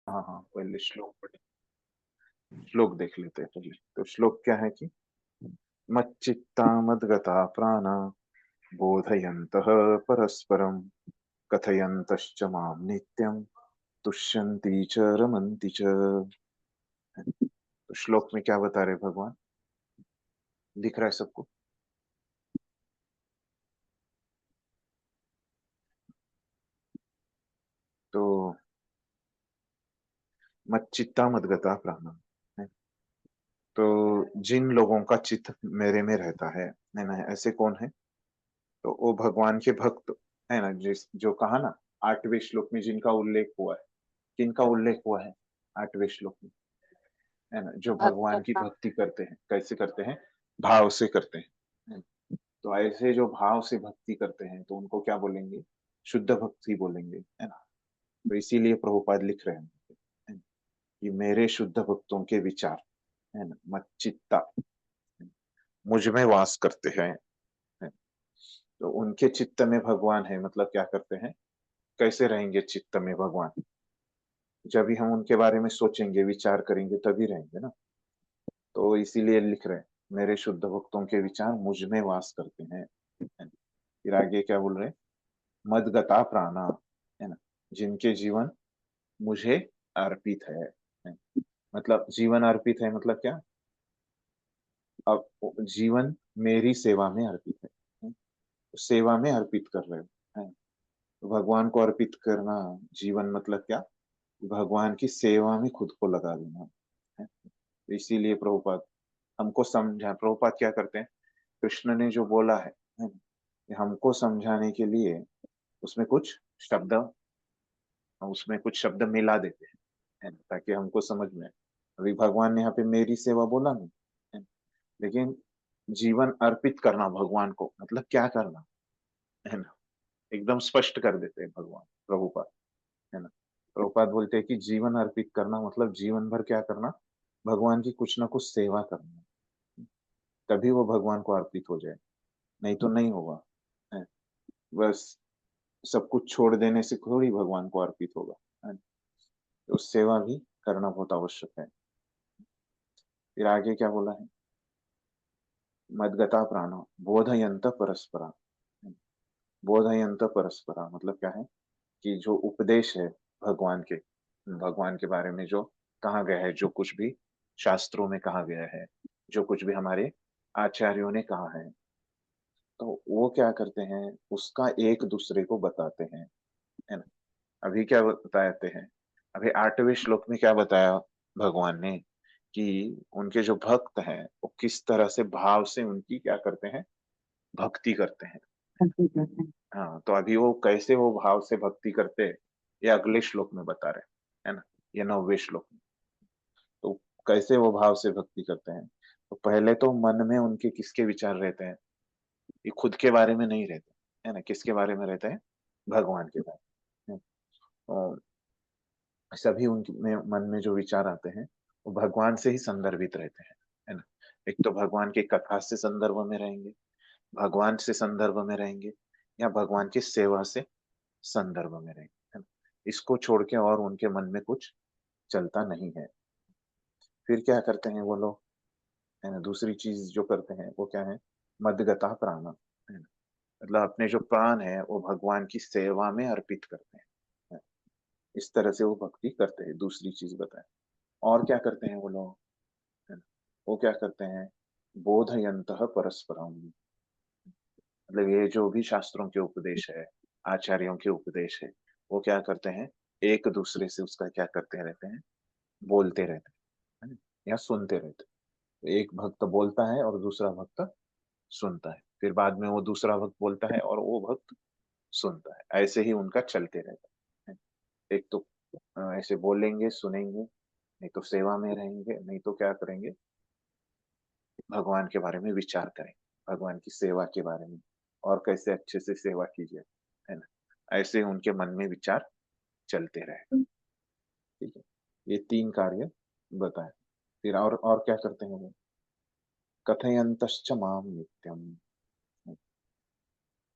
हाँ हाँ, पहले श्लोक पढ़े। श्लोक देख लेते हैं पहले। तो श्लोक क्या है कि मच्चित्ता मद्गता प्राणा बोधयन्तः परस्परं कथयन्तश्च मां नित्यं तुष्यन्ति च रमन्ति च। तो श्लोक में क्या बता रहे भगवान, दिख रहा है सबको? तो मच्चित्ता मद्गता प्राणा है। तो जिन लोगों का चित्त मेरे में रहता है ना, ऐसे कौन है? तो वो भगवान के भक्त है ना, जिस जो कहा ना 8वें श्लोक में, जिनका उल्लेख हुआ है। किनका उल्लेख हुआ है 8वें श्लोक में? है ना, जो भक्त भगवान की का। भक्ति करते हैं। कैसे करते हैं? भाव से करते हैं। तो ऐसे जो भाव से भक्ति करते हैं तो उनको क्या बोलेंगे? शुद्ध भक्ति बोलेंगे, है ना। तो इसीलिए प्रभुपाद लिख रहे हैं, है ना, कि मेरे शुद्ध भक्तों के विचार, है ना, मच्चित्ता, मुझ में वास करते हैं, है। तो उनके चित्त में भगवान है, मतलब क्या करते हैं? कैसे रहेंगे चित्त में भगवान? जब भी हम उनके बारे में सोचेंगे, विचार करेंगे, तभी रहेंगे ना। तो इसीलिए लिख रहे हैं, मेरे शुद्ध भक्तों के विचार मुझ में वास करते हैं, है ना। फिर आगे क्या बोल रहे हैं? मदगता प्राणा, है ना, जिनके जीवन मुझे अर्पित है। मतलब जीवन अर्पित है, मतलब क्या? अब जीवन मेरी सेवा में अर्पित है। सेवा में अर्पित कर रहे हो, है। तो भगवान को अर्पित करना जीवन, मतलब क्या? भगवान की सेवा में खुद को लगा देना, है। तो इसीलिए प्रभुपाद हमको समझा, प्रभुपाद क्या करते हैं, कृष्ण ने जो बोला है, कि हमको समझाने के लिए उसमें कुछ शब्द, उसमें कुछ शब्द मिला देते हैं, है ना, ताकि हमको समझ में आए। अभी भगवान ने यहाँ पे मेरी सेवा बोला नहीं, है ना, लेकिन जीवन अर्पित करना भगवान को मतलब क्या करना, है ना, एकदम स्पष्ट कर देते हैं भगवान प्रभुपाद, है ना। प्रभुपाद बोलते हैं कि जीवन अर्पित करना मतलब जीवन भर क्या करना? भगवान की कुछ ना कुछ सेवा करना, तभी वो भगवान को अर्पित हो जाए, नहीं तो नहीं होगा, है। बस सब कुछ छोड़ देने से थोड़ी भगवान को अर्पित होगा, है। तो सेवा भी करना बहुत आवश्यक है। फिर आगे क्या बोला है? मदगता प्राण बोधयंत परस्परा। बोधयंत परस्परा मतलब क्या है? कि जो उपदेश है भगवान के, भगवान के बारे में जो कहा गया है, जो कुछ भी शास्त्रों में कहा गया है, जो कुछ भी हमारे आचार्यों ने कहा है, तो वो क्या करते हैं, उसका एक दूसरे को बताते हैं, है ना। अभी क्या बताते हैं? अभी 8वें श्लोक में क्या बताया भगवान ने, कि उनके जो भक्त हैं वो किस तरह से भाव से उनकी क्या करते हैं? भक्ति करते हैं। भक्ति करते हैं। हाँ, तो अभी वो कैसे वो भाव से भक्ति करते हैं, ये अगले श्लोक में बता रहे हैं, है ना। ये 9वें श्लोक में। तो कैसे वो भाव से भक्ति करते हैं? तो पहले तो मन में उनके किसके विचार रहते हैं? ये खुद के बारे में नहीं रहते, है ना। किसके बारे में रहते हैं? भगवान के बारे में। और सभी उनके मन में जो विचार आते हैं वो भगवान से ही संदर्भित रहते हैं, है ना। एक तो भगवान की कथा से संदर्भ में रहेंगे, भगवान से संदर्भ में रहेंगे, या भगवान की सेवा से संदर्भ में रहेंगे, है ना। इसको छोड़ के और उनके मन में कुछ चलता नहीं है। फिर क्या करते हैं वो लोग, है ना, दूसरी चीज जो करते हैं वो क्या है? मदगता प्राण, है ना, मतलब अपने जो प्राण है वो भगवान की सेवा में अर्पित करते हैं। इस तरह से वो भक्ति करते हैं। दूसरी चीज बताएं, और क्या करते हैं वो लोग, है ना, वो क्या करते हैं? बोधयंतः परस्परम, मतलब ये जो भी शास्त्रों के उपदेश है, आचार्यों के उपदेश है, वो क्या करते हैं? एक दूसरे से उसका क्या करते रहते हैं? बोलते रहते हैं, है ना, या सुनते रहते हैं। एक भक्त बोलता है और दूसरा भक्त सुनता है, फिर बाद में वो दूसरा भक्त बोलता है और वो भक्त सुनता है। ऐसे ही उनका चलते रहता है। एक तो ऐसे बोलेंगे, सुनेंगे, नहीं तो सेवा में रहेंगे, नहीं तो क्या करेंगे? भगवान के बारे में विचार करें, भगवान की सेवा के बारे में, और कैसे अच्छे से सेवा कीजिए, है ना। ऐसे उनके मन में विचार चलते रहे। ठीक है, ये 3 कार्य बताए। फिर और क्या करते हैं वो? कथयंतश्च माम नित्यम,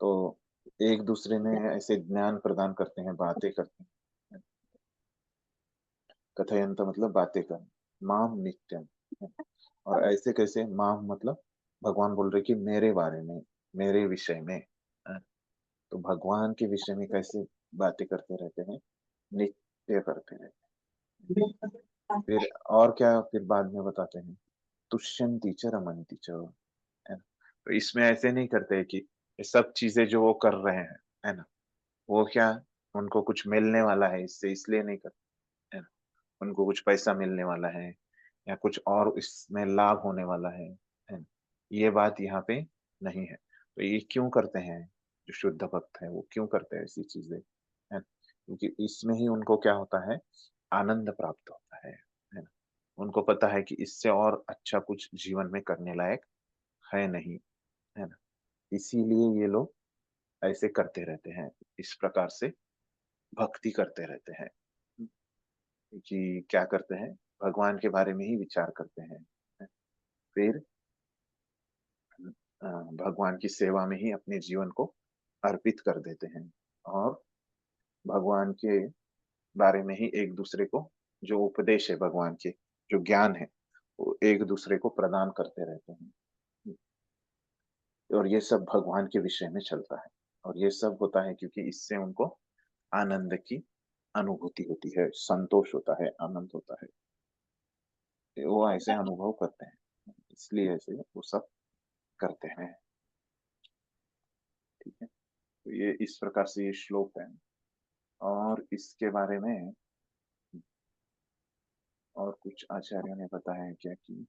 तो एक दूसरे में ऐसे ज्ञान प्रदान करते हैं, बातें करते हैं। कथयंत मतलब बातें करना, माम नित्यम। और ऐसे कैसे, माम मतलब भगवान बोल रहे कि मेरे बारे में, मेरे विषय में। तो भगवान के विषय में कैसे बातें करते रहते हैं, नित्य करते रहते हैं। फिर और क्या, फिर बाद में बताते हैं, तुष्यंती च रमन्ति च, है ना। तो इसमें ऐसे नहीं करते कि ये सब चीजें जो वो कर रहे हैं, है ना, वो क्या, उनको कुछ मिलने वाला है इससे, इसलिए नहीं करते, है ना। उनको कुछ पैसा मिलने वाला है या कुछ और इसमें लाभ होने वाला है ना, ये बात यहाँ पे नहीं है। तो ये क्यों करते हैं, जो शुद्ध भक्त है वो क्यों करते हैं ऐसी चीजें, है ना, क्योंकि इसमें ही उनको क्या होता है, आनंद प्राप्त होता है ना। उनको पता है कि इससे और अच्छा कुछ जीवन में करने लायक है नहीं, है ना। इसीलिए ये लोग ऐसे करते रहते हैं, इस प्रकार से भक्ति करते रहते हैं, कि क्या करते हैं, भगवान के बारे में ही विचार करते हैं। फिर भगवान की सेवा में ही अपने जीवन को अर्पित कर देते हैं, और भगवान के बारे में ही एक दूसरे को, जो उपदेश है भगवान के, जो ज्ञान है, वो एक दूसरे को प्रदान करते रहते हैं। और ये सब भगवान के विषय में चलता है, और ये सब होता है क्योंकि इससे उनको आनंद की अनुभूति होती है, संतोष होता है, आनंद होता है, वो ऐसे अनुभव करते हैं, इसलिए ऐसे वो सब करते हैं। ठीक है, तो ये इस प्रकार से ये श्लोक है। और इसके बारे में और कुछ आचार्यों ने बताया है क्या, कि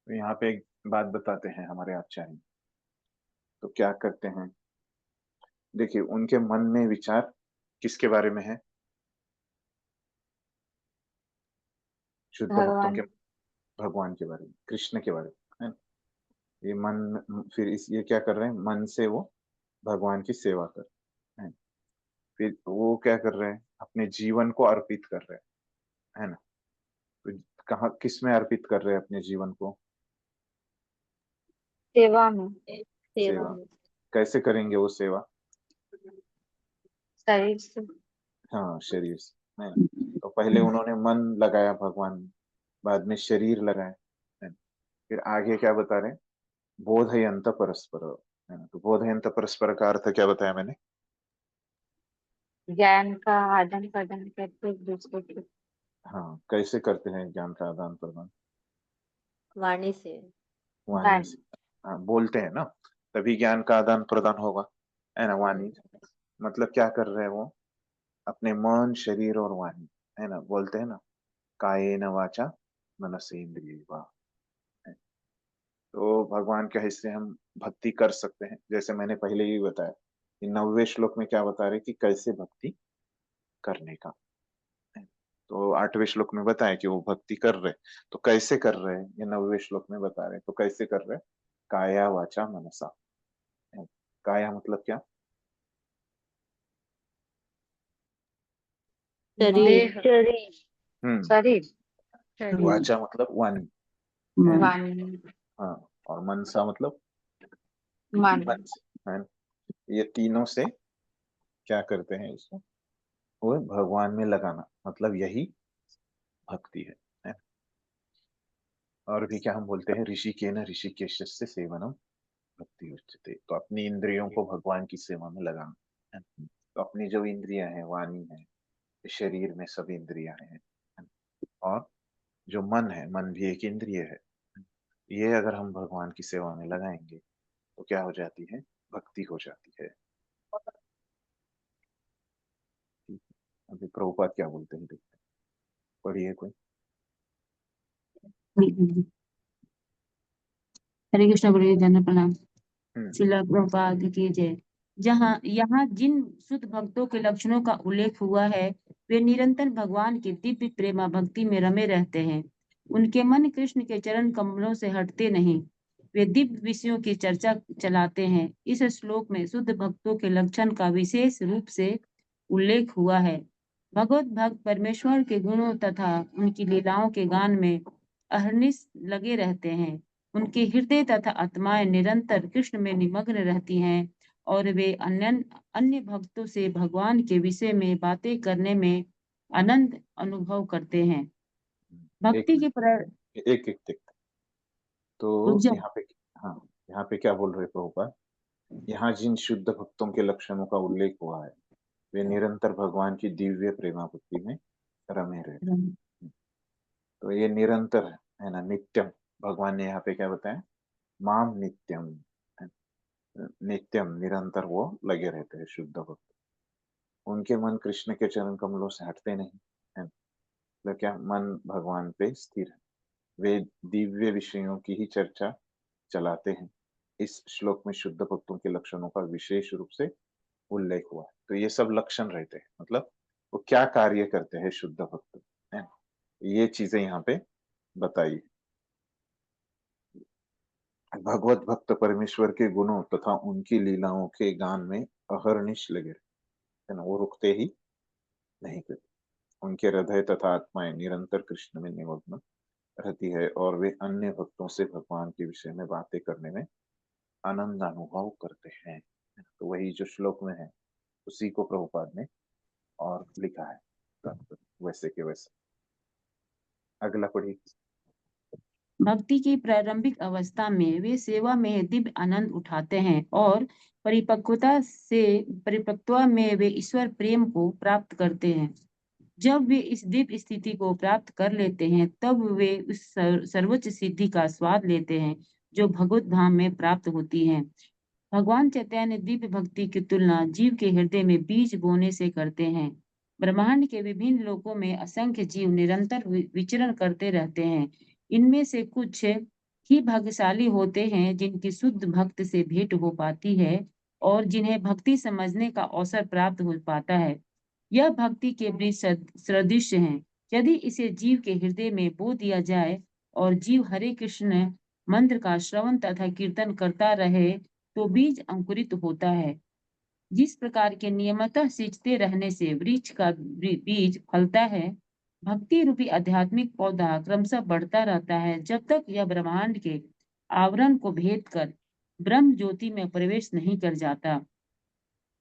तो यहाँ पे एक बात बताते हैं हमारे आचार्य, तो क्या करते हैं, देखिए उनके मन में विचार किसके बारे में है, शुद्ध भक्तों के, भगवान। भगवान के बारे में, कृष्ण के बारे में, है ना? ये मन, फिर इस ये क्या कर रहे हैं, मन से वो भगवान की सेवा कर रहे हैं, फिर वो क्या कर रहे हैं, अपने जीवन को अर्पित कर रहे हैं, है ना। तो कहाँ, किस में अर्पित कर रहे हैं अपने जीवन को, सेवा में। सेवा सेवा। में। कैसे करेंगे वो सेवा, शरीर से। हाँ शरीर से, है ना। तो पहले उन्होंने मन लगाया भगवान में, बाद में शरीर लगाया, है ना। फिर आगे क्या बता रहे हैं, बोधयंत परस्पर, है ना। तो बोधयंत परस्पर का अर्थ क्या बताया मैंने, ज्ञान का आदान प्रदान करते एक दूसरे के। हाँ कैसे करते हैं ज्ञान का आदान प्रदान, वाणी से। वाणी वाणी। से, हाँ बोलते हैं ना, तभी ज्ञान का आदान प्रदान होगा, है ना। वाणी मतलब क्या कर रहे हैं वो, अपने मन, शरीर और वाणी, है ना, बोलते हैं ना, कायेन वाचा मनसेन्द्रियर्वा, है। तो भगवान के हिस्से हम भक्ति कर सकते हैं, जैसे मैंने पहले ही बताया कि 90वें श्लोक में क्या बता रहे कि कैसे भक्ति करने का है। तो 8वें श्लोक में बताया कि वो भक्ति कर रहे, तो कैसे कर रहे हैं, ये 90वें श्लोक में बता रहे, तो कैसे कर रहे, काया वाचा मनसा, है। काया मतलब क्या, शरीर। देह। हम्म, शरीर। शरीर। वाचा मतलब वाणी, है ना। वाणी। हाँ, और मनसा मतलब मन। मन से, है ना। ये तीनों से क्या करते हैं इसको, वो भगवान में लगाना, मतलब यही भक्ति है। और भी क्या हम बोलते हैं, ऋषिकेन ऋषिकेश से सेवनम भक्ति उच्चते, तो अपनी इंद्रियों को भगवान की सेवा में लगाना, है। तो अपनी जो इंद्रियां हैं, वाणी है, शरीर में सब इंद्रियां हैं, और जो मन है, मन भी एक इंद्रिय है, ये अगर हम भगवान की सेवा में लगाएंगे तो क्या हो जाती है, भक्ति हो जाती है। ठीक है? अभी प्रभुपाद क्या बोलते हैं, देखते हैं, पढ़िए कोई। हरे कृष्ण गुरु जन प्रणाम। हम्म शिला प्रभुपाद की जय। जहाँ यहाँ जिन शुद्ध भक्तों के लक्षणों का उल्लेख हुआ है, वे निरंतर भगवान के दिव्य प्रेमा भक्ति में रमे रहते हैं। उनके मन कृष्ण के चरण कमलों से हटते नहीं। वे दिव्य विषयों की चर्चा चलाते हैं। इस श्लोक में शुद्ध भक्तों के लक्षण का विशेष रूप से उल्लेख हुआ है। भगवत भक्त परमेश्वर के गुणों तथा उनकी लीलाओं के गान में अहर्निश लगे रहते हैं। उनके हृदय तथा आत्माएं निरंतर कृष्ण में निमग्न रहती हैं और वे अन्य अन्य भक्तों से भगवान के विषय में बातें करने में आनंद अनुभव करते हैं। एक भक्ति के एक एक टिक। तो यहाँ पे, हाँ, यहाँ पे क्या बोल रहे प्रभुपाद, यहाँ जिन शुद्ध भक्तों के लक्षणों का उल्लेख हुआ है वे निरंतर भगवान की दिव्य प्रेमाभक्ति में रमे रहते हैं। तो ये निरंतर है ना, नित्यम। भगवान ने यहाँ पे क्या बताया, माम नित्यम, नित्यम निरंतर वो लगे रहते हैं शुद्ध भक्त। उनके मन कृष्ण के चरण कमलों से हटते नहीं है, तो क्या मन भगवान पे स्थिर है। वे दिव्य विषयों की ही चर्चा चलाते हैं। इस श्लोक में शुद्ध भक्तों के लक्षणों का विशेष रूप से उल्लेख हुआ है। तो ये सब लक्षण रहते हैं, मतलब वो क्या कार्य करते हैं शुद्ध भक्त, है ना? ये चीजें यहाँ पे बताई। भगवत भक्त परमेश्वर के गुणों तथा उनकी लीलाओं के गान में अहर्निश लगे रहते हैं ना, वो रुकते ही नहीं करते। उनके हृदय तथा आत्माएं निरंतर कृष्ण में निमग्न रहती है और वे अन्य भक्तों से भगवान के विषय में बातें करने में आनंद अनुभव करते हैं। तो वही जो श्लोक में है उसी को प्रभुपाद ने और लिखा है, तो वैसे के वैसे। अगला पढ़िए। भक्ति की प्रारंभिक अवस्था में वे सेवा में दिव्य आनंद उठाते हैं और परिपक्वता में वे ईश्वर प्रेम को प्राप्त करते हैं। जब वे इस दिव्य स्थिति को प्राप्त कर लेते हैं तब वे उस सर्वोच्च सिद्धि का स्वाद लेते हैं जो भगवत धाम में प्राप्त होती है। भगवान चैतन्य दिव्य भक्ति की तुलना जीव के हृदय में बीज बोने से करते हैं। ब्रह्मांड के विभिन्न लोकों में असंख्य जीव निरंतर विचरण करते रहते हैं। इनमें से कुछ ही भाग्यशाली होते हैं जिनकी शुद्ध भक्त से भेंट हो पाती है और जिन्हें भक्ति समझने का अवसर प्राप्त हो पाता है। यह भक्ति के वृक्ष सदृश है। यदि इसे जीव के हृदय में बो दिया जाए और जीव हरे कृष्ण मंत्र का श्रवण तथा कीर्तन करता रहे तो बीज अंकुरित होता है। जिस प्रकार के नियमितः सींचते रहने से वृक्ष का बीज फलता है, भक्ति रूपी आध्यात्मिक पौधा क्रमशः बढ़ता रहता है जब तक यह ब्रह्मांड के आवरण को भेद कर ब्रह्म ज्योति में प्रवेश नहीं कर जाता।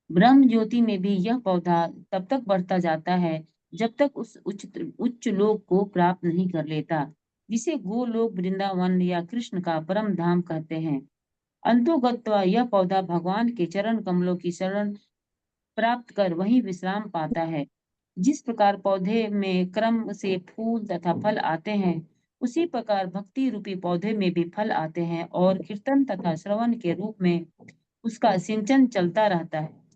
ब्रह्म ज्योति में भी यह पौधा तब तक बढ़ता जाता है जब तक उस उच्च लोक को प्राप्त नहीं कर लेता, जिसे गोलोक, वृंदावन या कृष्ण का परम धाम कहते हैं। अंतोगत्वा यह पौधा भगवान के चरण कमलों की शरण प्राप्त कर वहीं विश्राम पाता है। जिस प्रकार पौधे में क्रम से फूल तथा फल आते हैं, उसी प्रकार भक्ति रूपी पौधे में भी फल आते हैं और कीर्तन तथा श्रवण के रूप में उसका सिंचन चलता रहता है।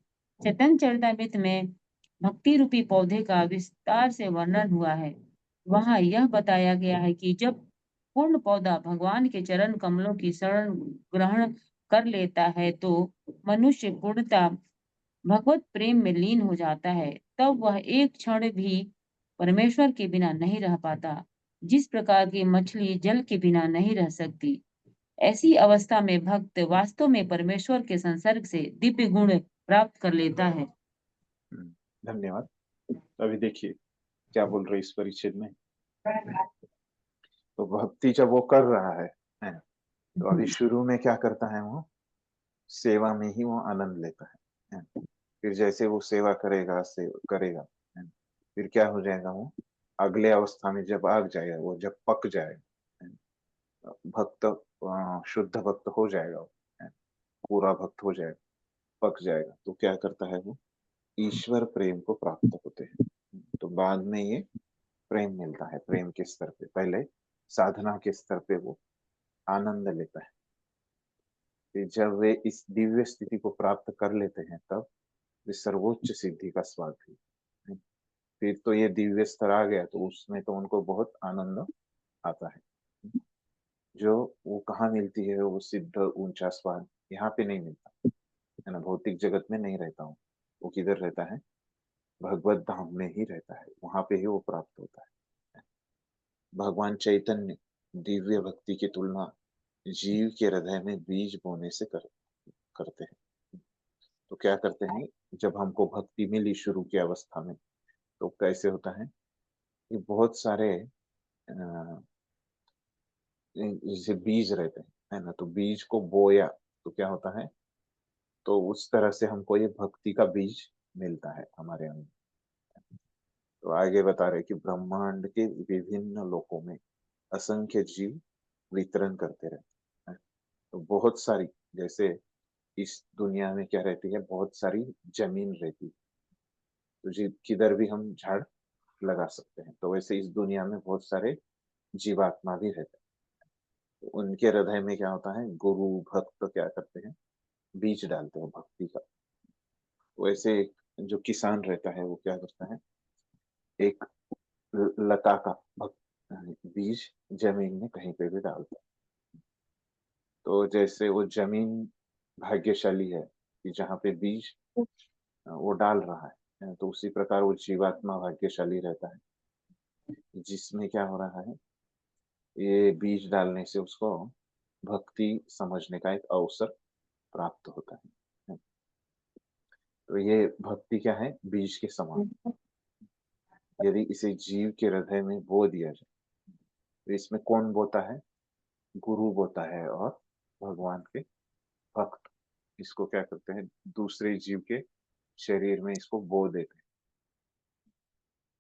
चैतन्य चरितामृत में भक्ति रूपी पौधे का विस्तार से वर्णन हुआ है। वहां यह बताया गया है कि जब पूर्ण पौधा भगवान के चरण कमलों की शरण ग्रहण कर लेता है तो मनुष्य पूर्णता भगवत प्रेम में लीन हो जाता है। तब वह एक क्षण भी परमेश्वर के बिना नहीं रह पाता। जिस प्रकार की मछली जल के बिना नहीं रह सकती, ऐसी अवस्था में भक्त वास्तव में परमेश्वर के संसर्ग से दिव्य गुण प्राप्त कर लेता है। धन्यवाद। अभी देखिए क्या बोल रहे इस परिच्छेद में। तो भक्ति जब वो कर रहा है ना, तो अभी शुरू में क्या करता है, वो सेवा में ही वो आनंद लेता है ना? फिर जैसे वो सेवा करेगा करेगा, है ना? फिर क्या हो जाएगा, वो अगले अवस्था में जब आ जाएगा, वो जब पक जाएगा, है ना? भक्त शुद्ध भक्त हो जाएगा वो, है ना? पूरा भक्त हो जाएगा, पक जाएगा, तो क्या करता है वो ईश्वर प्रेम को प्राप्त होते हैं। तो बाद में ये प्रेम मिलता है। प्रेम के स्तर पे, पहले साधना के स्तर पे वो आनंद लेता है। फिर जब वे इस दिव्य स्थिति को प्राप्त कर लेते हैं तब वे सर्वोच्च सिद्धि का स्वाद भी। फिर तो ये दिव्य स्तर आ गया तो उसमें तो उनको बहुत आनंद आता है। जो वो कहाँ मिलती है वो सिद्ध ऊंचा स्वाद, यहाँ पे नहीं मिलता है ना, भौतिक जगत में नहीं रहता हूँ। वो किधर रहता है, भगवत धाम में ही रहता है, वहां पे ही वो प्राप्त होता है। भगवान चैतन्य दिव्य भक्ति की तुलना जीव के हृदय में बीज बोने से करते हैं। तो क्या करते हैं, जब हमको भक्ति मिली शुरू की अवस्था में, तो कैसे होता है कि बहुत सारे अ, जैसे बीज रहते हैं, है ना? तो बीज को बोया तो क्या होता है, तो उस तरह से हमको ये भक्ति का बीज मिलता है हमारे अंदर। तो आगे बता रहे कि ब्रह्मांड के विभिन्न लोकों में असंख्य जीव वितरण करते रहते हैं। तो बहुत सारी, जैसे इस दुनिया में क्या रहती है, बहुत सारी जमीन रहती है, तो किधर भी हम झाड़ लगा सकते हैं। तो वैसे इस दुनिया में बहुत सारे जीवात्मा भी रहते हैं। तो उनके हृदय में क्या होता है, गुरु भक्त क्या करते हैं, बीज डालते हैं भक्ति का। वैसे एक जो किसान रहता है वो क्या करता है, एक लता का बीज जमीन में कहीं पे भी डालता है। तो जैसे वो जमीन भाग्यशाली है कि जहाँ पे बीज वो डाल रहा है, तो उसी प्रकार वो जीवात्मा भाग्यशाली रहता है जिसमें क्या हो रहा है, ये बीज डालने से उसको भक्ति समझने का एक अवसर प्राप्त होता है। तो ये भक्ति क्या है, बीज के समान। यदि इसे जीव के हृदय में बो दिया जाए, तो इसमें कौन बोता है, गुरु बोता है, और भगवान के भक्त इसको क्या करते हैं, दूसरे जीव के शरीर में इसको बो देते हैं।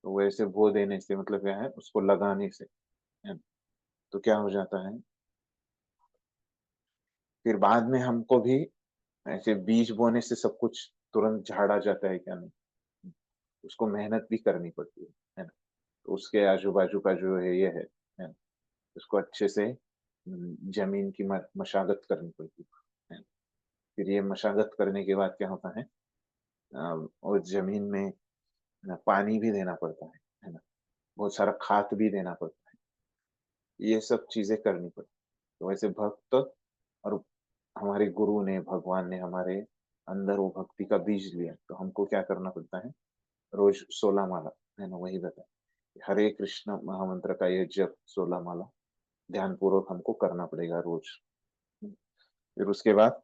तो वैसे बो देने से मतलब क्या है, उसको लगाने से, है ना? तो क्या हो जाता है, फिर बाद में हमको भी ऐसे बीज बोने से सब कुछ तुरंत झाड़ा जाता है क्या, नहीं, उसको मेहनत भी करनी पड़ती है ना? तो उसके आजू बाजू का जो है ये है ना? उसको अच्छे से जमीन की मशागत करनी पड़ती है ना? फिर ये मशागत करने के बाद क्या होता है, और जमीन में ना पानी भी देना पड़ता है ना? बहुत सारा खाद भी देना पड़ता है, ये सब चीजें करनी पड़ती है। तो वैसे भक्त और हमारे गुरु ने, भगवान ने हमारे अंदर वो भक्ति का बीज लिया, तो हमको क्या करना पड़ता है, रोज 16 माला, है ना, वही बता, हरे कृष्ण महामंत्र का ये जप 16 माला ध्यान पूर्वक हमको करना पड़ेगा रोज। फिर उसके बाद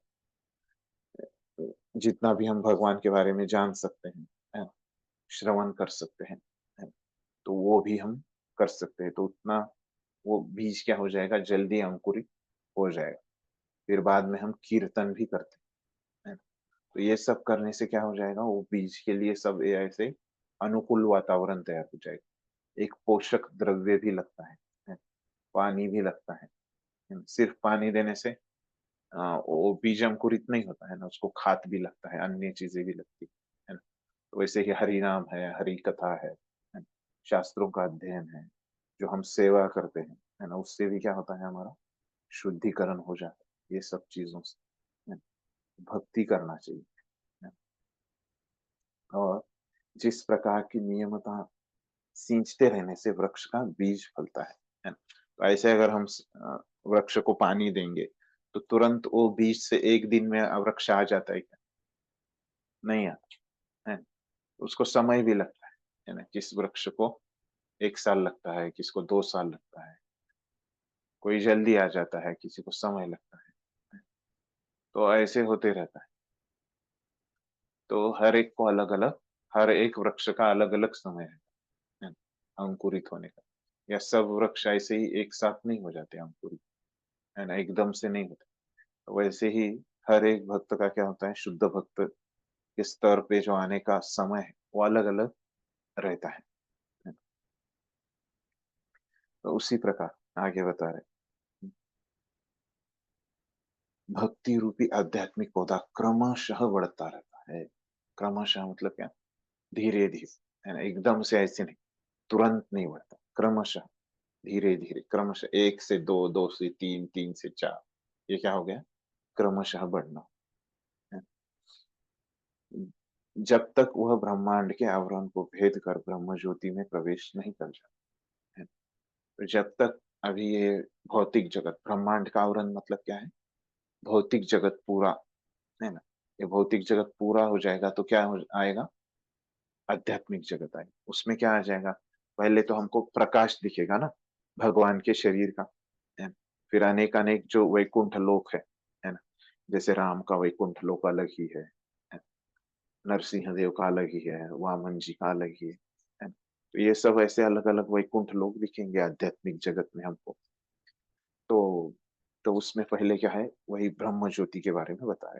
जितना भी हम भगवान के बारे में जान सकते हैं, है ना, श्रवण कर सकते हैं, है ना, तो वो भी हम कर सकते हैं। तो उतना वो बीज क्या हो जाएगा, जल्दी अंकुरित हो जाएगा। फिर बाद में हम कीर्तन भी करते हैं, है ना? तो ये सब करने से क्या हो जाएगा, वो बीज के लिए सब ये ऐसे अनुकूल वातावरण तैयार हो जाएगा। एक पोषक द्रव्य भी लगता है, पानी भी लगता है ना? सिर्फ पानी देने से वो बीज अंकुरित नहीं होता है ना, उसको खाद भी लगता है, अन्य चीजें भी लगती है ना? तो वैसे ही हरि नाम है, हरि कथा है ना? शास्त्रों का अध्ययन है, जो हम सेवा करते हैं, है ना, उससे भी क्या होता है, हमारा शुद्धिकरण हो जाता है ये सब चीजों से, है ना? भक्ति करना चाहिए, है ना? और जिस प्रकार की नियमता सींचते रहने से वृक्ष का बीज फलता है ना? तो ऐसे अगर हम वृक्ष को पानी देंगे, तो तुरंत वो बीज से एक दिन में वृक्ष आ जाता है क्या, नहीं आता है ना? उसको समय भी लगता है ना? किस वृक्ष को 1 साल लगता है, किसको 2 साल लगता है, कोई जल्दी आ जाता है, किसी को समय लगता है। तो ऐसे होते रहता है। तो हर एक को अलग अलग, हर एक वृक्ष का अलग अलग समय है ना, अंकुरित होने का। या सब वृक्ष ऐसे ही एक साथ नहीं हो जाते अंकुरित, है ना, एकदम से नहीं होते। तो वैसे ही हर एक भक्त का क्या होता है, शुद्ध भक्त के स्तर पे जो आने का समय है वो अलग अलग रहता है। तो उसी प्रकार आगे बता रहे, भक्ति रूपी आध्यात्मिक पौधा क्रमशः बढ़ता रहता है। क्रमशः मतलब क्या, धीरे धीरे, है ना, एकदम से ऐसे नहीं, तुरंत नहीं बढ़ता, क्रमशः, धीरे धीरे, क्रमशः 1 से 2, 2 से 3, 3 से 4, ये क्या हो गया, क्रमशः बढ़ना है। जब तक वह ब्रह्मांड के आवरण को भेद कर ब्रह्म ज्योति में प्रवेश नहीं कर जाता है। तो जब तक अभी ये भौतिक जगत, ब्रह्मांड का आवरण मतलब क्या है, भौतिक जगत पूरा, है ना, ये भौतिक जगत पूरा हो जाएगा तो क्या आएगा, आध्यात्मिक जगत आएगी। उसमें क्या आ जाएगा, पहले तो हमको प्रकाश दिखेगा ना भगवान के शरीर का, है ना? फिर अनेक अनेक जो वैकुंठ लोक है ना, जैसे राम का वैकुंठ लोक अलग ही है, नरसिंह देव का अलग ही है, वामन जी का अलग ही है ना? तो ये सब ऐसे अलग अलग वैकुंठ लोग दिखेंगे आध्यात्मिक जगत में हमको। तो तो उसमें पहले क्या है, वही ब्रह्म ज्योति के बारे में बताया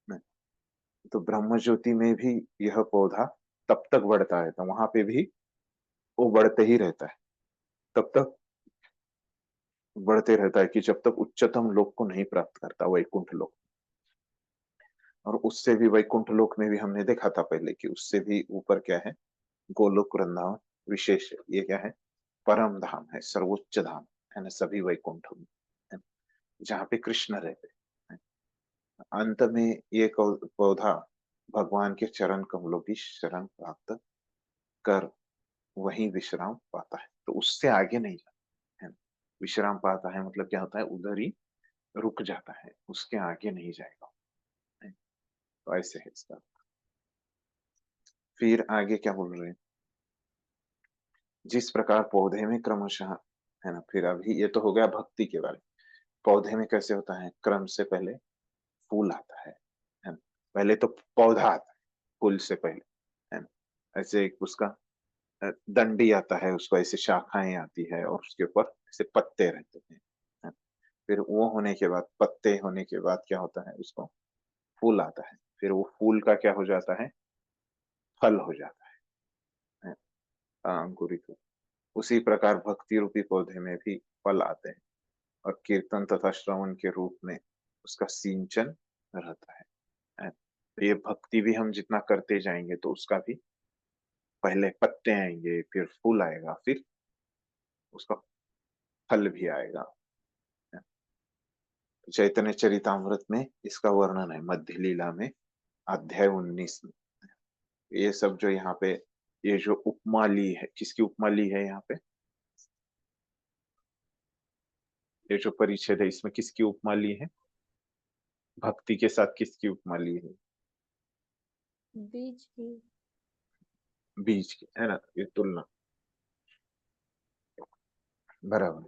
है। तो ब्रह्म ज्योति में भी यह पौधा तब तक बढ़ता है, तो वहां पे भी वो बढ़ते ही रहता है, तब तक बढ़ते रहता है कि जब तक उच्चतम लोक को नहीं प्राप्त करता, वैकुंठ लोक। और उससे भी वैकुंठ लोक में भी हमने देखा था पहले कि उससे भी ऊपर क्या है, गोलोक वृंदावन विशेष है। ये क्या है, परम धाम है, सर्वोच्च धाम है ना, सभी वैकुंठ में है, जहाँ पे कृष्ण रहते हैं। अंत में ये पौधा भगवान के चरण कमलों की शरण प्राप्त कर वही विश्राम पाता है, तो उससे आगे नहीं जाता है। विश्राम पाता है मतलब क्या होता है, उधर ही रुक जाता है, उसके आगे नहीं जाएगा। तो ऐसे है इसका। फिर आगे क्या बोल रहे हैं, जिस प्रकार पौधे में क्रमशः, है ना। फिर अभी ये तो हो गया भक्ति के बारे में। पौधे में कैसे होता है, क्रम से पहले फूल आता है ना। पहले तो पौधा आता है फूल से पहले, है ना। ऐसे एक उसका दंडी आता है, उसको ऐसे शाखाएं आती है और उसके ऊपर ऐसे पत्ते रहते हैं, है ना? फिर वो होने के बाद, पत्ते होने के बाद क्या होता है, उसको फूल आता है। फिर वो फूल का क्या हो जाता है, फल हो जाता है, अंकुरित हो। उसी प्रकार भक्ति रूपी पौधे में भी फल आते हैं और कीर्तन तथा श्रवण के रूप में उसका सिंचन रहता है। तो ये भक्ति भी हम जितना करते जाएंगे तो उसका भी पहले पत्ते आएंगे, फिर फूल आएगा, फिर उसका फल भी आएगा। चैतन्य चरितामृत में इसका वर्णन है, मध्य लीला में अध्याय 19 में। ये सब जो यहाँ पे, ये जो उपमा ली है, किसकी उपमा ली है यहाँ पे, ये जो परिच्छेद है इसमें किसकी उपमा ली है, भक्ति के साथ किसकी उपमा ली है, बीज की। बीज की, है ना। ये तुलना बराबर,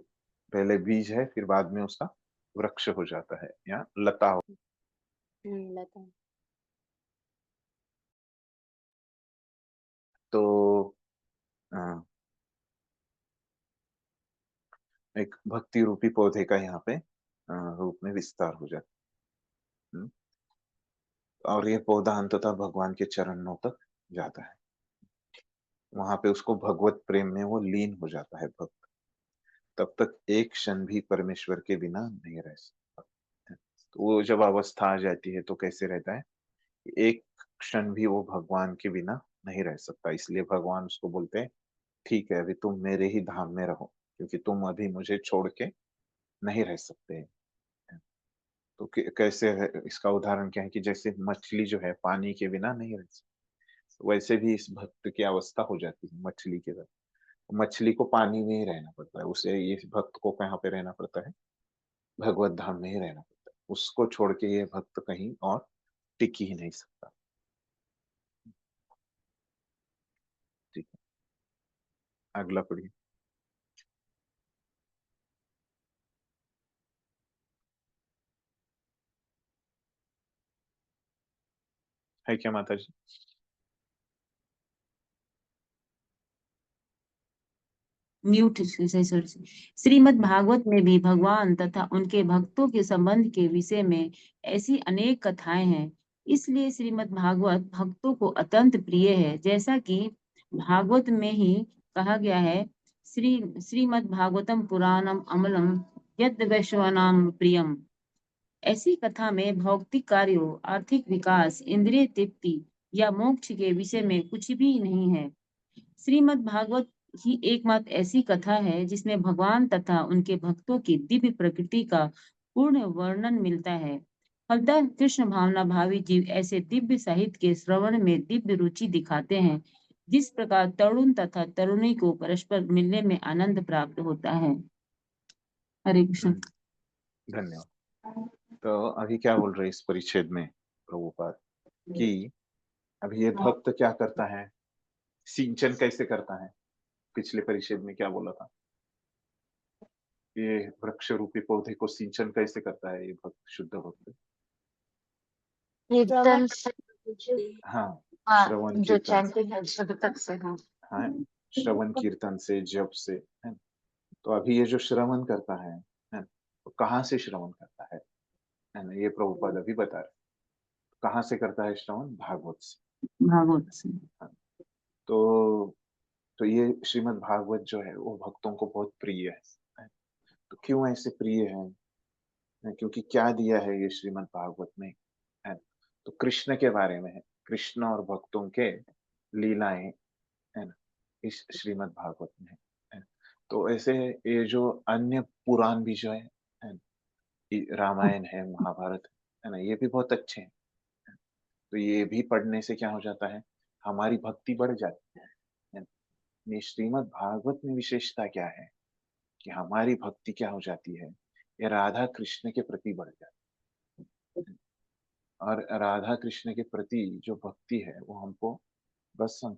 पहले बीज है फिर बाद में उसका वृक्ष हो जाता है या लता हो। लता। तो अ, एक भक्ति रूपी पौधे का यहाँ पे रूप में विस्तार हो जाता है। और ये पौधा अंततः भगवान के चरणों तक जाता है, वहां पे उसको भगवत प्रेम में वो लीन हो जाता है भक्त। तब तक एक क्षण भी परमेश्वर के बिना नहीं रह सकता। तो वो जब अवस्था आ जाती है तो कैसे रहता है, एक क्षण भी वो भगवान के बिना नहीं रह सकता। इसलिए भगवान उसको बोलते हैं, ठीक है अभी तुम मेरे ही धाम में रहो, क्योंकि तुम अभी मुझे छोड़ के नहीं रह सकते। तो कैसे है, इसका उदाहरण क्या है कि जैसे मछली जो है पानी के बिना नहीं रह सकती, वैसे भी इस भक्त की अवस्था हो जाती है मछली के साथ। मछली को पानी में ही रहना पड़ता है, उसे ये भक्त को कहाँ पे रहना पड़ता है, भगवत धाम में ही रहना पड़ता है। उसको छोड़ के ये भक्त कहीं और टिक ही नहीं सकता। ठीक है, अगला पढ़िए। है क्या माता जी? Mute sorry. श्रीमद् भागवत में भी भगवान तथा उनके भक्तों के संबंध के विषय में ऐसी अनेक कथाएं हैं। इसलिए श्रीमद् भागवत भक्तों को अत्यंत प्रिय है, जैसा कि भागवत में ही कहा गया है, श्रीमद् भागवतम पुराणम अमलम यद वैश्वानाम प्रियम। ऐसी कथा में भौतिक कार्यों, आर्थिक विकास, इंद्रिय तृप्ति या मोक्ष के विषय में कुछ भी नहीं है। श्रीमद् भागवत ही एकमात्र ऐसी कथा है जिसमें भगवान तथा उनके भक्तों की दिव्य प्रकृति का पूर्ण वर्णन मिलता है। फलतः कृष्ण भावना भावी जीव ऐसे दिव्य साहित्य के श्रवण में दिव्य रुचि दिखाते हैं, जिस प्रकार तरुण तथा तरुणी को परस्पर मिलने में आनंद प्राप्त होता है। हरे कृष्ण। धन्यवाद। तो अभी क्या बोल रहे हैं इस परिच्छेद में प्रभुपाद, कि अभी ये भक्त क्या करता है, सिंचन कैसे करता है। पिछले परिच्छेद में क्या बोला था, ये वृक्ष रूपी पौधे को सिंचन कैसे करता है ये भक्त, शुद्ध भक्त। कीर्तन से, हाँ, हाँ श्रवण जो कीर्तन से, चैंटिंग है शुद्ध तक से, हाँ। हाँ, श्रवण कीर्तन से, जप से, है ना? तो अभी ये जो श्रवण करता है ना? तो कहाँ से श्रवण करता है ना? ये प्रभुपाद अभी बता रहे। कहाँ से करता है श्रवण? भागवत से। भागवत से। हाँ, तो ये श्रीमद् भागवत जो है वो भक्तों को बहुत प्रिय है। तो क्यों ऐसे प्रिय है? क्योंकि क्या दिया है ये श्रीमद् भागवत में, है? तो कृष्ण के बारे में है, कृष्ण और भक्तों के लीलाएं, है ना, इस श्रीमद् भागवत में है। तो ऐसे ये जो अन्य पुराण भी जो है ना, रामायण है, महाभारत है ना, ये भी बहुत अच्छे हैं। तो ये भी पढ़ने से क्या हो जाता है? हमारी भक्ति बढ़ जाती है ना? ये श्रीमद् भागवत में विशेषता क्या है कि हमारी भक्ति क्या हो जाती है? ये राधा कृष्ण के प्रति बढ़ जाती है। और राधा कृष्ण के प्रति जो भक्ति है वो हमको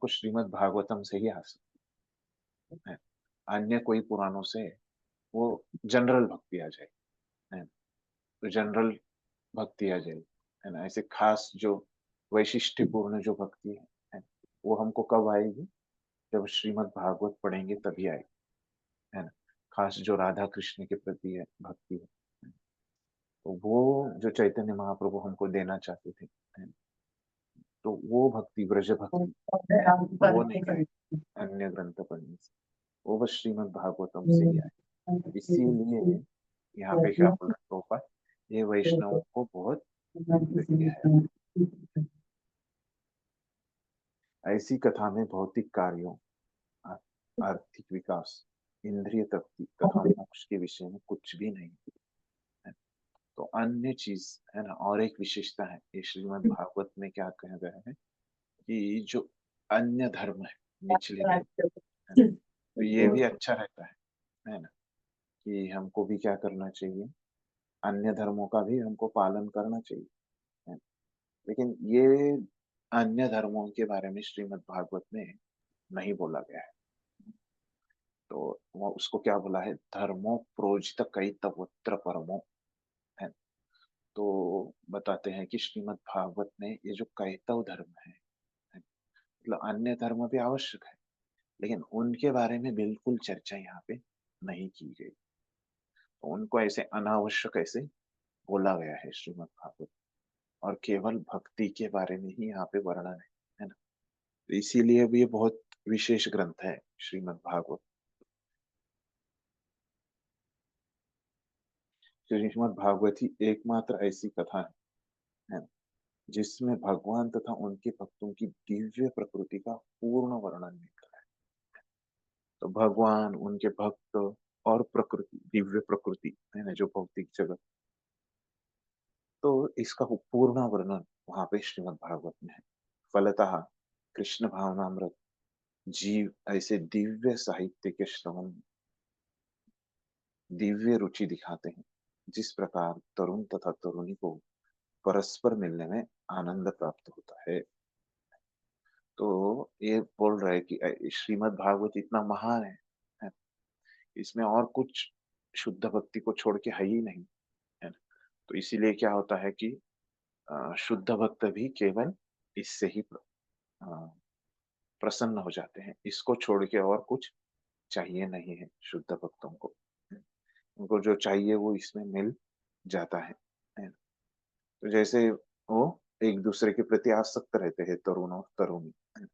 श्रीमद् भागवतम से ही आ सकती है। अन्य कोई पुराणों से वो जनरल भक्ति आ जाए, है। तो जनरल भक्ति आ जाए, है ना। ऐसे खास जो वैशिष्ट्यपूर्ण जो भक्ति है, वो हमको कब आएगी? जब श्रीमद् भागवत पढ़ेंगे तभी आएगी, है ना। खास जो राधा कृष्ण के प्रति है भक्ति है, तो वो जो चैतन्य महाप्रभु हमको देना चाहते थे, है ना, तो वो भक्ति ब्रज भक्ति वो नहीं आएगी अन्य ग्रंथ पढ़ने से, वो बस श्रीमद् भागवतम से ही आए। इसीलिए यहाँ पे क्या बोल रहे प्रभुपाद, ये वैष्णव को बहुत प्रिय है। ऐसी कथा में भौतिक कार्यों, आर्थिक विकास, इंद्रिय तृप्ति तथा मोक्ष के विषय में कुछ भी नहीं है। तो अन्य चीज है ना, और एक विशेषता है ये श्रीमद् भागवत में क्या कहा गया है कि जो अन्य धर्म है, निचले धर्म है ना, तो ये भी अच्छा रहता है ना, कि हमको भी क्या करना चाहिए, अन्य धर्मों का भी हमको पालन करना चाहिए, है ना? लेकिन ये अन्य धर्मों के बारे में श्रीमद् भागवत में नहीं बोला गया है। तो वो उसको क्या बोला है, धर्मो प्रोजित कैतवोत्र परमो, है। तो बताते हैं कि श्रीमद् भागवत में ये जो कैतव धर्म है, मतलब अन्य धर्म भी आवश्यक है, लेकिन उनके बारे में बिल्कुल चर्चा यहाँ पे नहीं की गई। तो उनको ऐसे अनावश्यक ऐसे बोला गया है श्रीमद् भागवत, और केवल भक्ति के बारे में ही यहाँ पे वर्णन है ना। तो इसीलिए भी ये बहुत विशेष ग्रंथ है श्रीमद् भागवत। श्रीमद् भागवत ही एकमात्र ऐसी कथा है ना, जिसमें भगवान तथा उनके भक्तों की दिव्य प्रकृति का पूर्ण वर्णन मिलता है। तो भगवान, उनके भक्त और प्रकृति, दिव्य प्रकृति है ना, जो भौतिक जगत, तो इसका पूर्ण वर्णन वहां पे श्रीमद् भागवत में है। फलतः कृष्ण भावनामृत जीव ऐसे दिव्य साहित्य के श्रवण, दिव्य रुचि दिखाते हैं, जिस प्रकार तरुण तथा तरुणी को परस्पर मिलने में आनंद प्राप्त होता है। तो ये बोल रहा है कि श्रीमद् भागवत इतना महान है। इसमें और कुछ शुद्ध भक्ति को छोड़ के है ही नहीं, है ना। तो इसीलिए क्या होता है कि शुद्ध भक्त भी केवल इससे ही अ, प्रसन्न हो जाते हैं, इसको छोड़ के और कुछ चाहिए नहीं है शुद्ध भक्तों को। उनको जो चाहिए वो इसमें मिल जाता है ना? तो जैसे वो एक दूसरे के प्रति आसक्त रहते हैं, तरुण और तरुणी, है ना?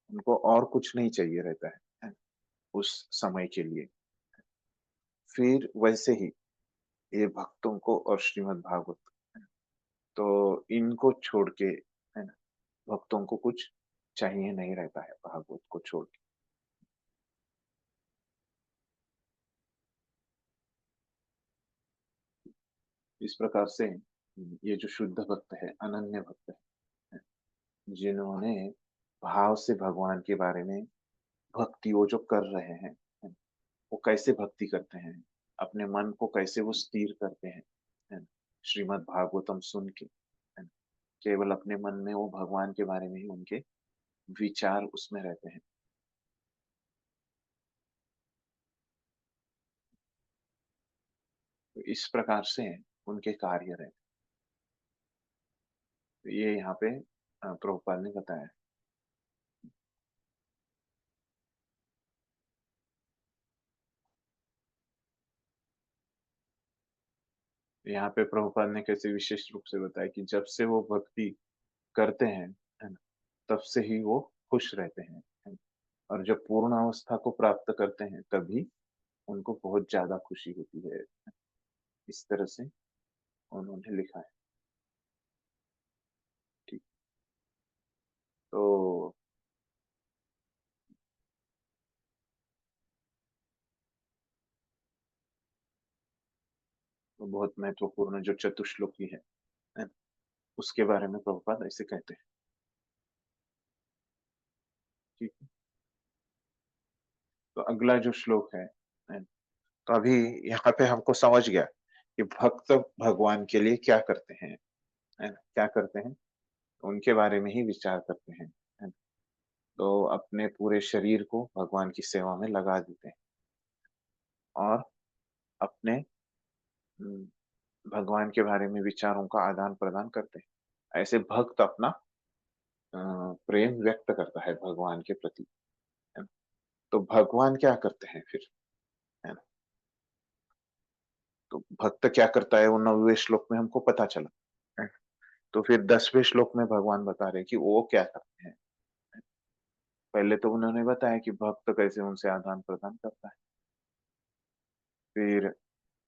उनको और कुछ नहीं चाहिए रहता है ना? उस समय के लिए। फिर वैसे ही ये भक्तों को और श्रीमद् भागवत, तो इनको छोड़ के, है ना, भक्तों को कुछ चाहिए नहीं रहता है भागवत को छोड़ के। इस प्रकार से ये जो शुद्ध भक्त है, अनन्य भक्त है, जिन्होंने भाव से भगवान के बारे में भक्ति वो जो कर रहे हैं, वो कैसे भक्ति करते हैं, अपने मन को कैसे वो स्थिर करते हैं, है ना, श्रीमद् भागवतम सुन के, है ना, केवल अपने मन में वो भगवान के बारे में ही उनके विचार उसमें रहते हैं। तो इस प्रकार से उनके कार्य रहते हैं। तो ये यहाँ पे प्रभुपाद ने बताया। यहाँ पे प्रभुपाद ने कैसे विशेष रूप से बताया कि जब से वो भक्ति करते हैं, है ना, तब से ही वो खुश रहते हैं, है ना? और जब पूर्ण अवस्था को प्राप्त करते हैं तभी उनको बहुत ज्यादा खुशी होती है। इस तरह से उन्होंने लिखा है। ठीक। तो बहुत महत्वपूर्ण जो चतुश्लोकी है ना, उसके बारे में प्रभुपाद ऐसे कहते हैं। ठीक है। तो अगला जो श्लोक है ना, तो अभी यहाँ पे हमको समझ गया कि भक्त भगवान के लिए क्या करते हैं, है ना, क्या करते हैं, उनके बारे में ही विचार करते हैं, है ना? तो अपने पूरे शरीर को भगवान की सेवा में लगा देते हैं और अपने हम्म, भगवान के बारे में विचारों का आदान प्रदान करते हैं। ऐसे भक्त अपना प्रेम व्यक्त करता है भगवान के प्रति, है ना? तो भगवान क्या करते हैं फिर, है ना? तो भक्त क्या करता है वो 9वें श्लोक में हमको पता चला, है? तो फिर 10वें श्लोक में भगवान बता रहे कि वो क्या करते हैं। पहले तो उन्होंने बताया कि भक्त कैसे उनसे आदान प्रदान करता है, फिर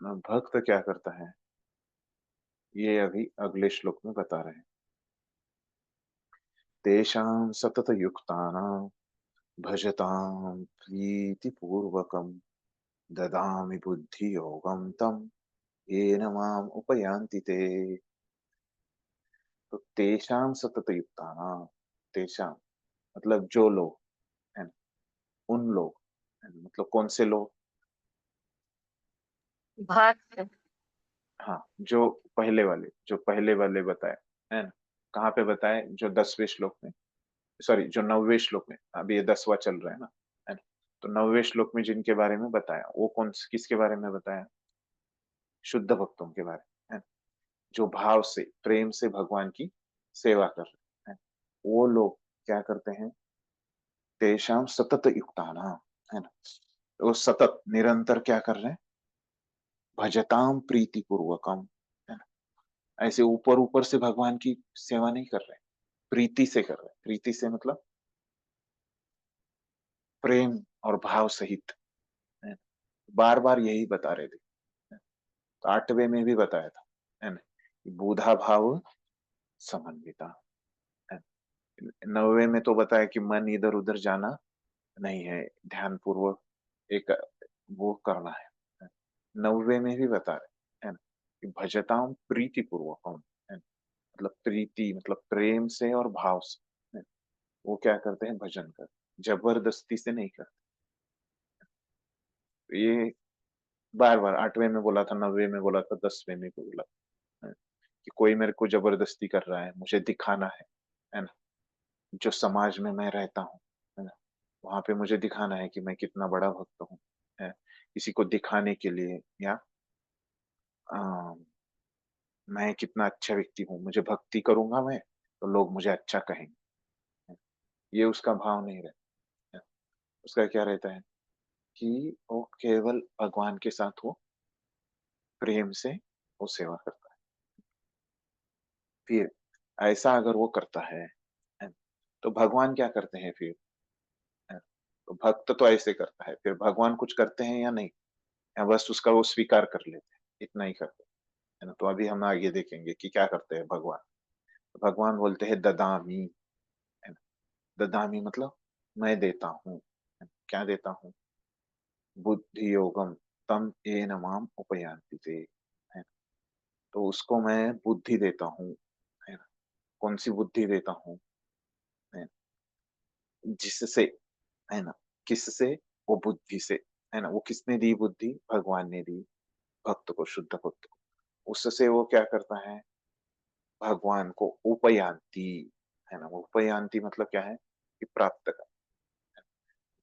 भक्त क्या करता है ये अभी अगले श्लोक में बता रहे हैं। तेषां सतत युक्तानां भजतां प्रीतिपूर्वकं ददामि बुद्धि योगम तम येन माम उपयान्ति ते। तो तेषां सतत युक्तानां, तेषां मतलब जो लोग, है ना, उन लोग, है ना, मतलब कौन से लोग, भक्त। हाँ जो जो पहले वाले बताए, है ना, कहाँ पे बताए, जो 10वें श्लोक में, सॉरी जो 9वें श्लोक में, अभी ये 10वां चल रहा है ना, है ना? तो 9वें श्लोक में जिनके बारे में बताया वो किसके बारे में बताया, शुद्ध भक्तों के बारे में, है ना? जो भाव से प्रेम से भगवान की सेवा कर रहे हैं, वो लोग क्या करते हैं, तेषाम सतत युक्तानां, है ना, वो सतत निरंतर क्या कर रहे हैं, भजताम प्रीति पूर्वकम, है ना, ऐसे ऊपर ऊपर से भगवान की सेवा नहीं कर रहे, प्रीति से कर रहे, प्रीति से मतलब प्रेम और भाव सहित, है ना? बार बार यही बता रहे थे, तो 8वें में भी बताया था, है ना, कि बूढ़ा भाव समन्विता, है ना? 9वें में तो बताया कि मन इधर उधर जाना नहीं है, ध्यान पूर्वक एक वो करना है। 9वें में भी बता रहे, है ना, कि भजताम प्रीति पूर्वकम, है ना, मतलब प्रीति मतलब प्रेम से और भाव से, है ना? वो क्या करते हैं, भजन कर, जबरदस्ती से नहीं करते। तो ये बार बार 8वें में बोला था, 9वें में बोला था, 10वें में भी बोला था, है, कि कोई मेरे को जबरदस्ती कर रहा है, मुझे दिखाना है ना, जो समाज में मैं रहता हूँ, है ना, वहां पे मुझे दिखाना है कि मैं कितना बड़ा भक्त हूँ, है, किसी को दिखाने के लिए, या आ, मैं कितना अच्छा व्यक्ति हूँ, मुझे भक्ति करूंगा मैं तो लोग मुझे अच्छा कहेंगे, है। ये उसका भाव नहीं रहता है। उसका क्या रहता है कि वो केवल भगवान के साथ वो प्रेम से वो सेवा करता है। फिर ऐसा अगर वो करता है, तो भगवान क्या करते हैं फिर, है? तो भक्त तो ऐसे करता है, फिर भगवान कुछ करते हैं या नहीं, या बस उसका वो स्वीकार कर लेते हैं, इतना ही करते हैं, है ना? तो अभी हम आगे देखेंगे कि क्या करते हैं भगवान। तो भगवान बोलते हैं ददामी, है ना, ददामी मतलब मैं देता हूँ, है ना? क्या देता हूँ, बुद्धि योगम तम येन माम उपयान्ति ते, है ना? तो उसको मैं बुद्धि देता हूँ, है ना, कौन सी बुद्धि देता हूँ, है ना? जिससे, है ना, किससे, वो बुद्धि से, है ना, वो किसने दी बुद्धि, भगवान ने दी भक्त को, शुद्ध भक्त को। उससे वो क्या करता है, भगवान को उपयान्ति, है ना, वो उपयान्ति मतलब क्या है, कि प्राप्त कर,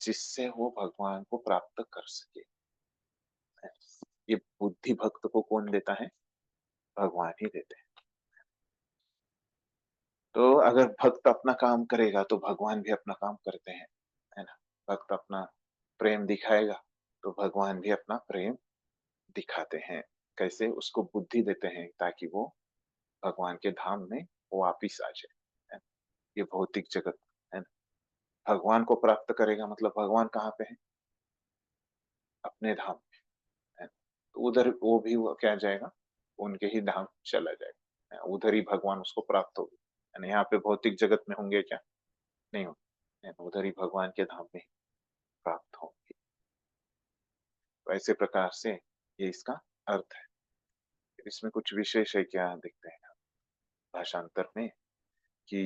जिससे वो भगवान को प्राप्त कर सके, है। ये बुद्धि भक्त को कौन देता है, भगवान ही देते हैं। तो अगर भक्त अपना काम करेगा तो भगवान भी अपना काम करते हैं, है ना, भक्त अपना प्रेम दिखाएगा तो भगवान भी अपना प्रेम दिखाते हैं। कैसे उसको बुद्धि देते हैं ताकि वो भगवान के धाम में वापिस आ जाए, है ना? ये भौतिक जगत, है ना? भगवान को प्राप्त करेगा मतलब भगवान कहाँ पे है? अपने धाम में, है ना? तो उधर वो भी वो क्या जाएगा? उनके ही धाम चला जाएगा, है ना? उधर ही भगवान उसको प्राप्त होगा, है ना? यहाँ पे भौतिक जगत में होंगे क्या? नहीं होंगे, है ना? उधर ही भगवान के धाम में प्राप्त होंगे। तो ऐसे प्रकार से ये इसका अर्थ है। इसमें कुछ विशेष है क्या देखते हैं भाषांतर में कि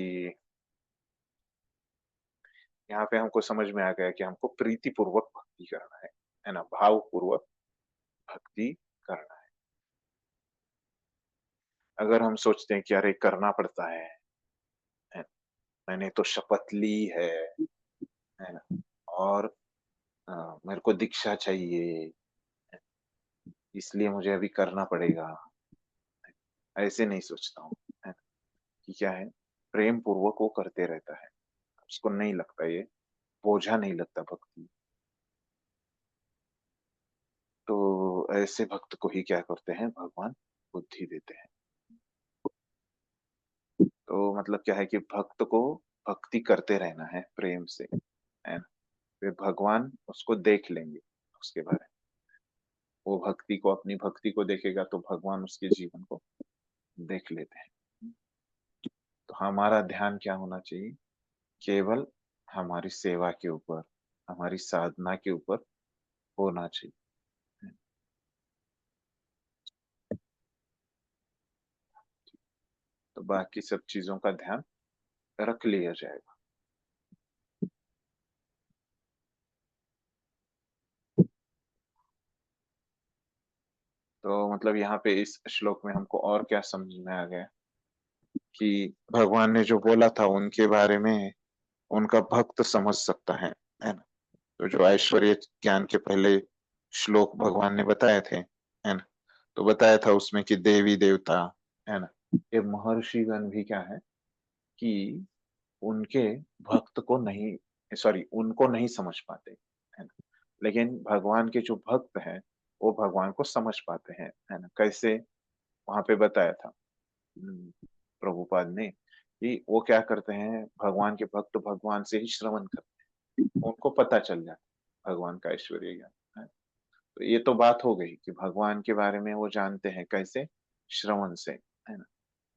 यहाँ पे हमको समझ में आ गया कि हमको प्रीति पूर्वक भक्ति करना है ना? भाव पूर्वक भक्ति करना है। अगर हम सोचते हैं कि अरे करना पड़ता है, मैंने तो शपथ ली है ना? और मेरे को दीक्षा चाहिए, इसलिए मुझे अभी करना पड़ेगा, ऐसे नहीं सोचता हूँ, है ना? कि क्या है, प्रेम पूर्वक वो करते रहता है, उसको नहीं लगता ये बोझा नहीं लगता भक्ति। तो ऐसे भक्त को ही क्या करते हैं, भगवान बुद्धि देते हैं। तो मतलब क्या है कि भक्त को भक्ति करते रहना है प्रेम से, है ना? फिर भगवान उसको देख लेंगे उसके बारे में। वो भक्ति को, अपनी भक्ति को देखेगा तो भगवान उसके जीवन को देख लेते हैं। तो हमारा ध्यान क्या होना चाहिए? केवल हमारी सेवा के ऊपर, हमारी साधना के ऊपर होना चाहिए। तो बाकी सब चीजों का ध्यान रख लिया जाएगा। तो मतलब यहाँ पे इस श्लोक में हमको और क्या समझ में आ गया कि भगवान ने जो बोला था उनके बारे में उनका भक्त समझ सकता है ना? तो जो ऐश्वर्य ज्ञान के पहले श्लोक भगवान ने बताए थे, है ना? तो बताया था उसमें कि देवी देवता, है ना, ये महर्षिगण भी क्या है कि उनके भक्त को नहीं, सॉरी, उनको नहीं समझ पाते, है ना? लेकिन भगवान के जो भक्त हैं वो भगवान को समझ पाते हैं, है ना? कैसे? वहां पे बताया था प्रभुपाद ने कि वो क्या करते हैं, भगवान के भक्त भगवान से ही श्रवण करते हैं, उनको पता चल जाता है भगवान का ऐश्वर्य ज्ञान, है। तो ये तो बात हो गई कि भगवान के बारे में वो जानते हैं कैसे, श्रवण से, है ना?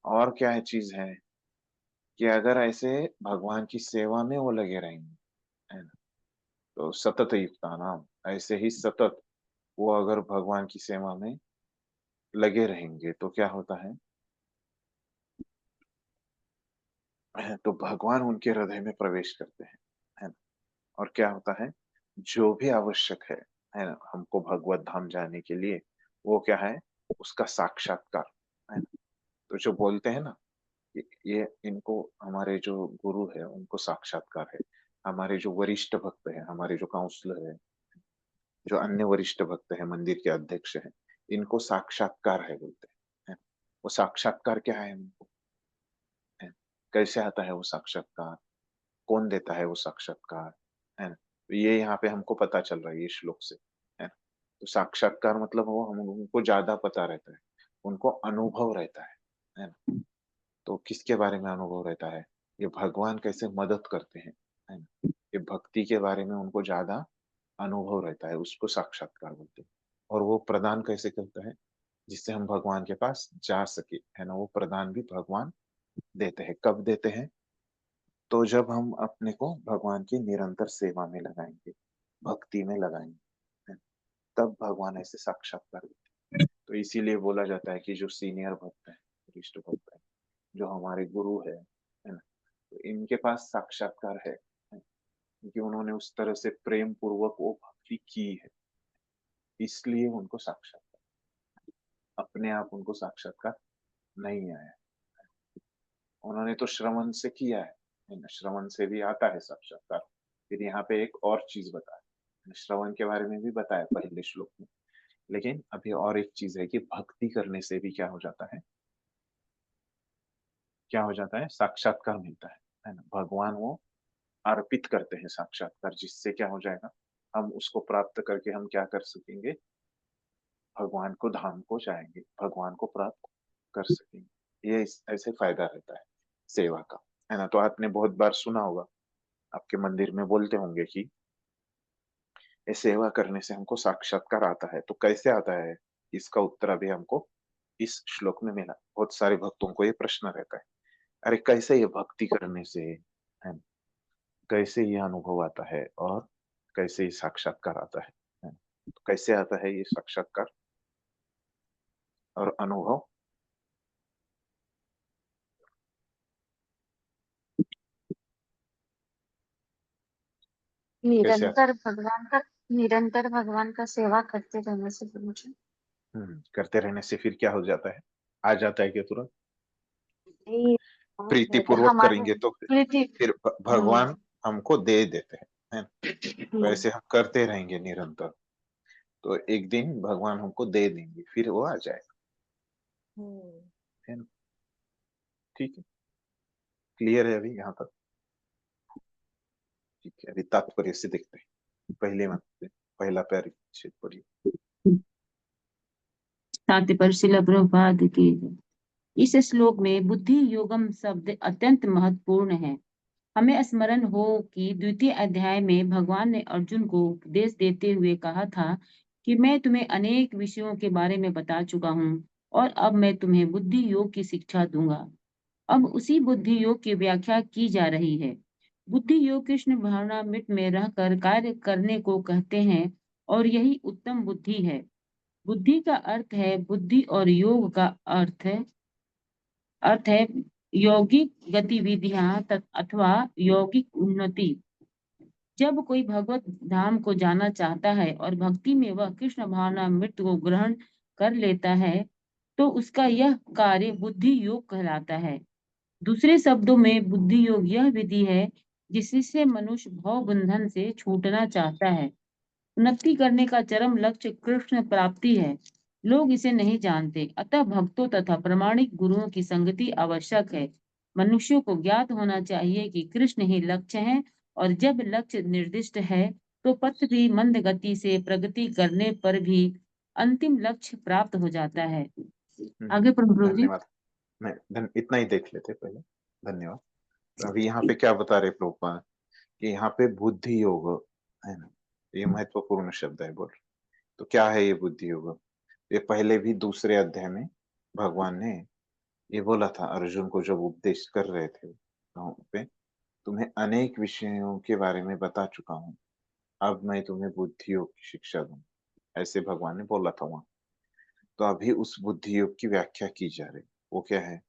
और क्या है चीज है कि अगर ऐसे भगवान की सेवा में वो लगे रहेंगे, है ना, तो सतत युक्ता नाम, ऐसे ही सतत वो अगर भगवान की सेवा में लगे रहेंगे तो क्या होता है, तो भगवान उनके हृदय में प्रवेश करते हैं, है ना? और क्या होता है, जो भी आवश्यक है ना, हमको भगवत धाम जाने के लिए, वो क्या है, उसका साक्षात्कार, है ना? तो जो बोलते हैं ना, ये इनको, हमारे जो गुरु है उनको साक्षात्कार है, हमारे जो वरिष्ठ भक्त है, हमारे जो काउंसलर है, जो अन्य वरिष्ठ भक्त है, मंदिर के अध्यक्ष है, इनको साक्षात्कार है बोलते हैं, है? वो साक्षात्कार क्या है उनको, है? कैसे आता है वो साक्षात्कार, कौन देता है वो साक्षात्कार, है ना? तो ये यहाँ पे हमको पता चल रहा है ये श्लोक से, है ना? तो साक्षात्कार मतलब वो हम उनको ज्यादा पता रहता है, उनको अनुभव रहता है ना? तो किसके बारे में अनुभव रहता है, ये भगवान कैसे मदद करते हैं, है ना? ये भक्ति के बारे में उनको ज्यादा अनुभव रहता है, उसको साक्षात्कार बोलते हैं। और वो प्रदान कैसे करता है, जिससे हम भगवान के पास जा सके, है ना? वो प्रदान भी भगवान देते हैं। कब देते हैं? तो जब हम अपने को भगवान की निरंतर सेवा में लगाएंगे, भक्ति में लगाएंगे, है, तब भगवान ऐसे साक्षात्कार देते हैं। तो इसीलिए बोला जाता है कि जो सीनियर भक्त है, वरिष्ठ भक्त है, जो हमारे गुरु है ना, तो इनके पास साक्षात्कार है, क्योंकि उन्होंने उस तरह से प्रेम पूर्वक वो भक्ति की है, इसलिए उनको साक्षात्कार, अपने आप उनको साक्षात्कार नहीं आया है। उन्होंने तो श्रवण से किया है ना? श्रवण से भी आता है साक्षात्कार। फिर यहाँ पे एक और चीज बताया, श्रवण के बारे में भी बताया पहले श्लोक में, लेकिन अभी और एक चीज है कि भक्ति करने से भी क्या हो जाता है, क्या हो जाता है, साक्षात्कार मिलता है ना? भगवान वो अर्पित करते हैं साक्षात्कार, जिससे क्या हो जाएगा, हम उसको प्राप्त करके हम क्या कर सकेंगे, भगवान को धाम को जाएंगे, भगवान को प्राप्त कर सकेंगे। ये ऐसे फायदा रहता है सेवा का, है ना। तो आपने बहुत बार सुना होगा, आपके मंदिर में बोलते होंगे कि ये सेवा करने से हमको साक्षात्कार आता है। तो कैसे आता है, इसका उत्तर अभी हमको इस श्लोक में मिला। बहुत सारे भक्तों को ये प्रश्न रहता है, अरे कैसे ये भक्ति करने से, है ना? कैसे ये अनुभव आता है और कैसे ये साक्षात्कार आता है ना? तो कैसे आता है ये साक्षात्कार और अनुभव? कैसे आता निरंतर भगवान का सेवा करते रहने से मुझे है? करते रहने से फिर क्या हो जाता है, आ जाता है क्या तुरंत? ये प्रीति पूर्वक हमारे करेंगे तो प्रीति। फिर हम्म, भगवान हमको दे देते हैं, है ना? तो हम्म, ऐसे हम करते रहेंगे निरंतर, तो एक दिन भगवान हमको दे देंगे, फिर वो आ जाएगा, है ना। ठीक है, क्लियर है अभी यहाँ तक? ठीक है, अभी तात्पर्य से देखते हैं। पहले मतलब पहला परिच्छेद पढ़िए। तात्पर्य शिला प्रभुपाद की। इस श्लोक में बुद्धि योगम शब्द अत्यंत महत्वपूर्ण है। हमें स्मरण हो कि द्वितीय अध्याय में भगवान ने अर्जुन को उपदेश देते हुए कहा था कि मैं तुम्हें अनेक विषयों के बारे में बता चुका हूँ और अब मैं तुम्हें बुद्धि योग की शिक्षा दूंगा। अब उसी बुद्धि योग की व्याख्या की जा रही है। बुद्धि योग कृष्ण भावनामृत में रहकर कार्य करने को कहते हैं और यही उत्तम बुद्धि है। बुद्धि का अर्थ है बुद्धि और योग का अर्थ है यौगिक गतिविधियां अथवा यौगिक उन्नति। जब कोई भगवत धाम को जाना चाहता है और भक्ति में वह कृष्ण भावनामृत को ग्रहण कर लेता है तो उसका यह कार्य बुद्धि योग कहलाता है। दूसरे शब्दों में बुद्धि योग यह विधि है जिससे मनुष्य भव बंधन से छूटना चाहता है। उन्नति करने का चरम लक्ष्य कृष्ण प्राप्ति है। लोग इसे नहीं जानते, अतः भक्तों तथा प्रामाणिक गुरुओं की संगति आवश्यक है। मनुष्यों को ज्ञात होना चाहिए कि कृष्ण ही लक्ष्य है और जब लक्ष्य निर्दिष्ट है तो पथ भी मंद गति से प्रगति करने पर भी अंतिम लक्ष्य प्राप्त हो जाता है। आगे प्रभु जी। धन्यवाद। इतना ही देख लेते पहले, धन्यवाद। तो अभी यहाँ पे क्या बता रहे प्रभुपाद कि यहाँ पे बुद्धि योग, है ना, ये महत्वपूर्ण शब्द है बोल रहे। तो क्या है ये बुद्धि योग? ये पहले भी दूसरे अध्याय में भगवान ने ये बोला था अर्जुन को, जब उपदेश कर रहे थे वहाँ पे, तुम्हें अनेक विषयों के बारे में बता चुका हूँ, अब मैं तुम्हें बुद्धि योग की शिक्षा दूँ, ऐसे भगवान ने बोला था वहाँ। तो अभी उस बुद्धि योग की व्याख्या की जा रही। वो क्या है?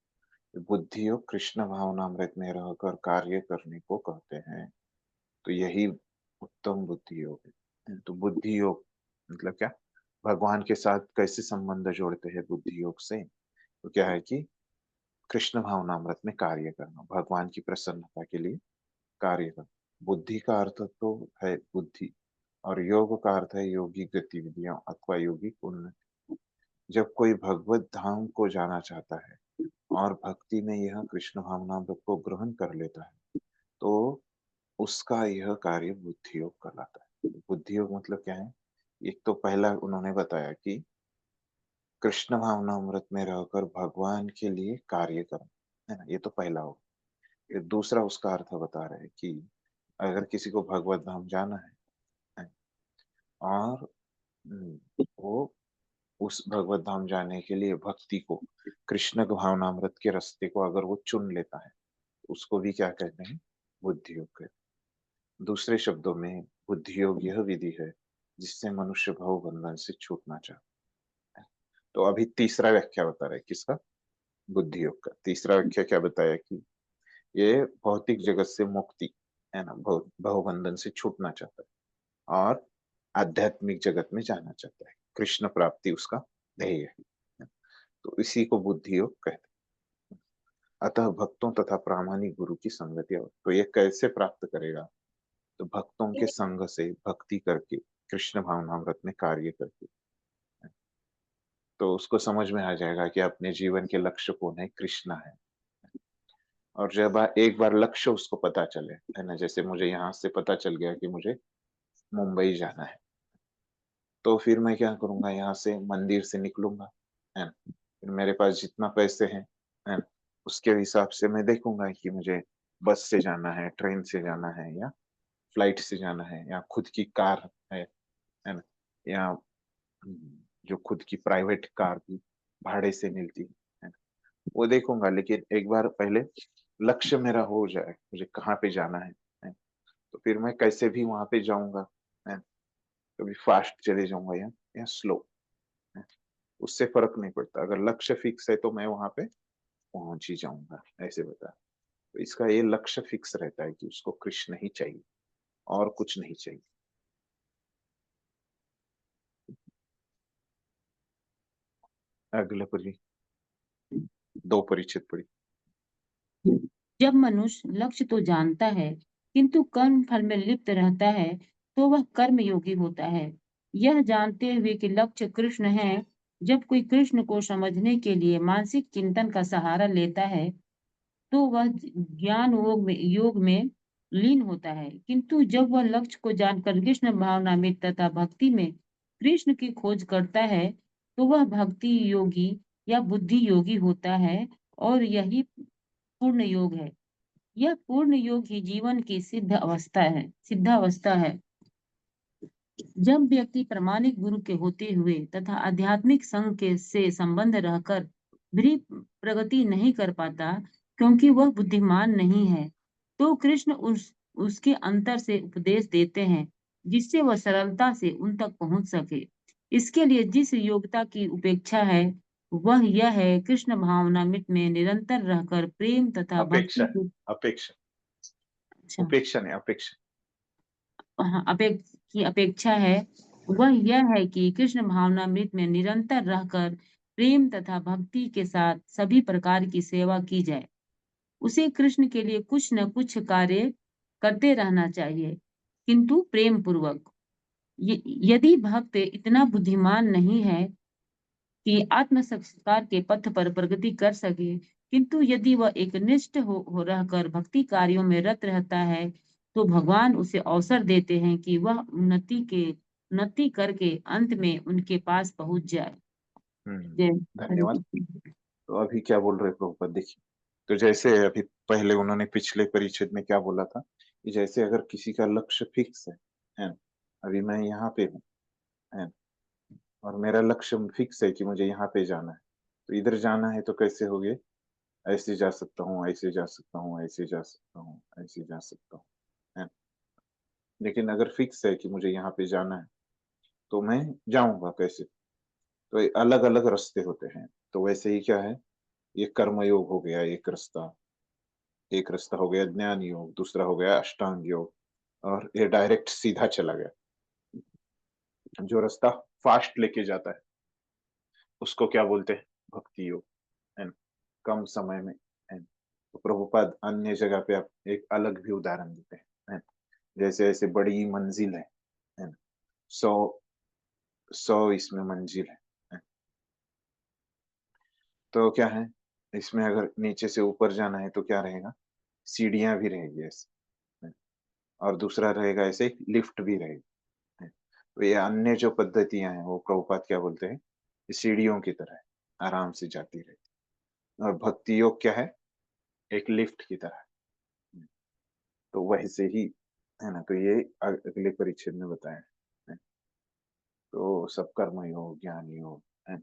बुद्धि योग कृष्ण भावनामृत में रहकर कार्य करने को कहते हैं, तो यही उत्तम बुद्धि योग है। तो बुद्धि योग मतलब क्या? भगवान के साथ कैसे संबंध जोड़ते हैं बुद्धि योग से? तो क्या है कि कृष्ण भावनामृत में कार्य करना, भगवान की प्रसन्नता के लिए कार्य करना। बुद्धि का अर्थ तो है बुद्धि, और योग का अर्थ है योगिक गतिविधियां अथवा योगिक उन्नति। जब कोई भगवत धाम को जाना चाहता है और भक्ति में यह कृष्ण भावनामृत को ग्रहण कर लेता है, तो उसका यह कार्य बुद्धि योग कहलाता है। बुद्धि योग मतलब क्या है? एक तो पहला उन्होंने बताया कि कृष्ण भावनामृत में रहकर भगवान के लिए कार्य करना, है ना, ये तो पहला हो। फिर दूसरा उसका अर्थ बता रहे हैं कि अगर किसी को भगवत धाम जाना है और वो उस भगवत धाम जाने के लिए भक्ति को, कृष्ण भावनामृत के रास्ते को अगर वो चुन लेता है, उसको भी क्या कहते हैं? बुद्धि योग कहते हैं। दूसरे शब्दों में बुद्धि योग यह विधि है जिससे मनुष्य भव बंधन से छूटना चाहता है। तो अभी तीसरा व्याख्या बता रहे हैं किसका? बुद्धि योग का। तीसरा व्याख्या क्या बताया कि ये भौतिक जगत से मुक्ति, है ना, भव बंधन से छूटना चाहता है और आध्यात्मिक जगत में जाना चाहता है, कृष्ण प्राप्ति उसका ध्येय है। तो इसी को बुद्धि योग कहते हैं। अतः भक्तों तथा प्रामाणिक गुरु की संगति हो। तो ये कैसे प्राप्त करेगा? तो भक्तों के संग से, भक्ति करके, कृष्ण भावनामृत में कार्य करके, तो उसको समझ में आ जाएगा कि अपने जीवन के लक्ष्य कौन है? कृष्ण है। और जब एक बार लक्ष्य उसको पता चले, है ना, जैसे मुझे यहाँ से पता चल गया कि मुझे मुंबई जाना है, तो फिर मैं क्या करूंगा, यहाँ से मंदिर से निकलूंगा, है ना। फिर मेरे पास जितना पैसे हैं, है ना, उसके हिसाब से मैं देखूंगा कि मुझे बस से जाना है, ट्रेन से जाना है, या फ्लाइट से जाना है, या खुद की कार है ना, या जो खुद की प्राइवेट कार भी भाड़े से मिलती है ना, वो देखूंगा। लेकिन एक बार पहले लक्ष्य मेरा हो जाए, मुझे कहाँ पे जाना है, तो फिर मैं कैसे भी वहां पे जाऊंगा, है। कभी फास्ट चले जाऊंगा या स्लो, है। उससे फर्क नहीं पड़ता, अगर लक्ष्य फिक्स है तो मैं वहां पे पहुंच ही जाऊंगा, ऐसे बता। तो इसका ये लक्ष्य फिक्स रहता है कि उसको कृष्ण ही चाहिए और कुछ नहीं चाहिए। अगला पढ़िए, 2 परिच्छेद पढ़ी। जब मनुष्य लक्ष्य तो जानता है किंतु कर्म फल में लिप्त रहता है तो वह कर्म योगी होता है। यह जानते हुए कि लक्ष्य कृष्ण है, जब कोई कृष्ण को समझने के लिए मानसिक चिंतन का सहारा लेता है तो वह ज्ञान योग में लीन होता है। किंतु जब वह लक्ष्य को जानकर कृष्ण भावनामृत तथा भक्ति में कृष्ण की खोज करता है तो वह भक्ति योगी या बुद्धि योगी होता है, और यही पूर्ण योग है। यह पूर्ण योग ही जीवन की सिद्धावस्था है। जब व्यक्ति प्रामाणिक गुरु के होते हुए तथा आध्यात्मिक संघ के से संबंध रहकर भी प्रगति नहीं कर पाता क्योंकि वह बुद्धिमान नहीं है, तो कृष्ण उसके अंतर से उपदेश देते हैं जिससे वह सरलता से उन तक पहुंच सके। इसके लिए जिस योग्यता की उपेक्षा है वह यह है कृष्ण भावनामृत में निरंतर रहकर प्रेम तथा अपेक्षा भक्ति है, की अपेक्षा, अच्छा उपेक्षा नहीं, अपेक्षा। हाँ, की अपेक्षा है वह यह है कि कृष्ण भावनामृत में निरंतर रहकर प्रेम तथा भक्ति के साथ सभी प्रकार की सेवा की जाए। उसे कृष्ण के लिए कुछ न कुछ कार्य करते रहना चाहिए, किंतु प्रेम पूर्वक। यदि भक्त इतना बुद्धिमान नहीं है कि आत्म संस्कार के पथ पर प्रगति कर सके, किंतु यदि वह एक निष्ठ हो रहकर भक्ति कार्यों में रत रहता है तो भगवान उसे अवसर देते हैं कि वह उन्नति करके अंत में उनके पास पहुंच जाए। जय हरि धन्यवाद। कृष्ण। तो अभी क्या बोल रहे प्रभुपाद, देखिए। तो जैसे अभी पहले उन्होंने पिछले परिच्छेद में क्या बोला था, कि जैसे अगर किसी का लक्ष्य फिक्स है ना, अभी मैं यहाँ पे हूँ, है ना, और मेरा लक्ष्य फिक्स है कि मुझे यहाँ पे जाना है, तो इधर जाना है तो कैसे होगे, ऐसे जा सकता हूँ, ऐसे जा सकता हूँ, ऐसे जा सकता हूँ, ऐसे जा सकता हूँ, है ना। लेकिन अगर फिक्स है कि मुझे यहाँ पे जाना है तो मैं जाऊंगा कैसे, तो अलग अलग रास्ते होते हैं। तो वैसे ही क्या है, ये कर्म योग हो गया एक रास्ता, एक रास्ता हो गया ज्ञान योग, दूसरा हो गया अष्टांग योग, और ये डायरेक्ट सीधा चला गया। जो रास्ता फास्ट लेके जाता है उसको क्या बोलते हैं, भक्ति योग, है ना, कम समय में, है ना। तो प्रभुपाद अन्य जगह पे आप एक अलग भी उदाहरण देते हैं, है ना। जैसे ऐसे बड़ी मंजिल है ना, 100 इसमें मंजिल है। तो क्या है, इसमें अगर नीचे से ऊपर जाना है तो क्या रहेगा, सीढ़ियां भी रहेगी ऐसे, और दूसरा रहेगा ऐसे लिफ्ट भी रहेगी। तो ये अन्य जो पद्धतियां हैं वो प्रभुपाद क्या बोलते हैं, ये सीढ़ियों की तरह है, आराम से जाती रहती। और भक्ति योग क्या है, एक लिफ्ट की तरह है। तो वैसे ही, है ना, तो ये अगले परिच्छेद में बताया है। तो सब कर्म योग, ज्ञान योग, है,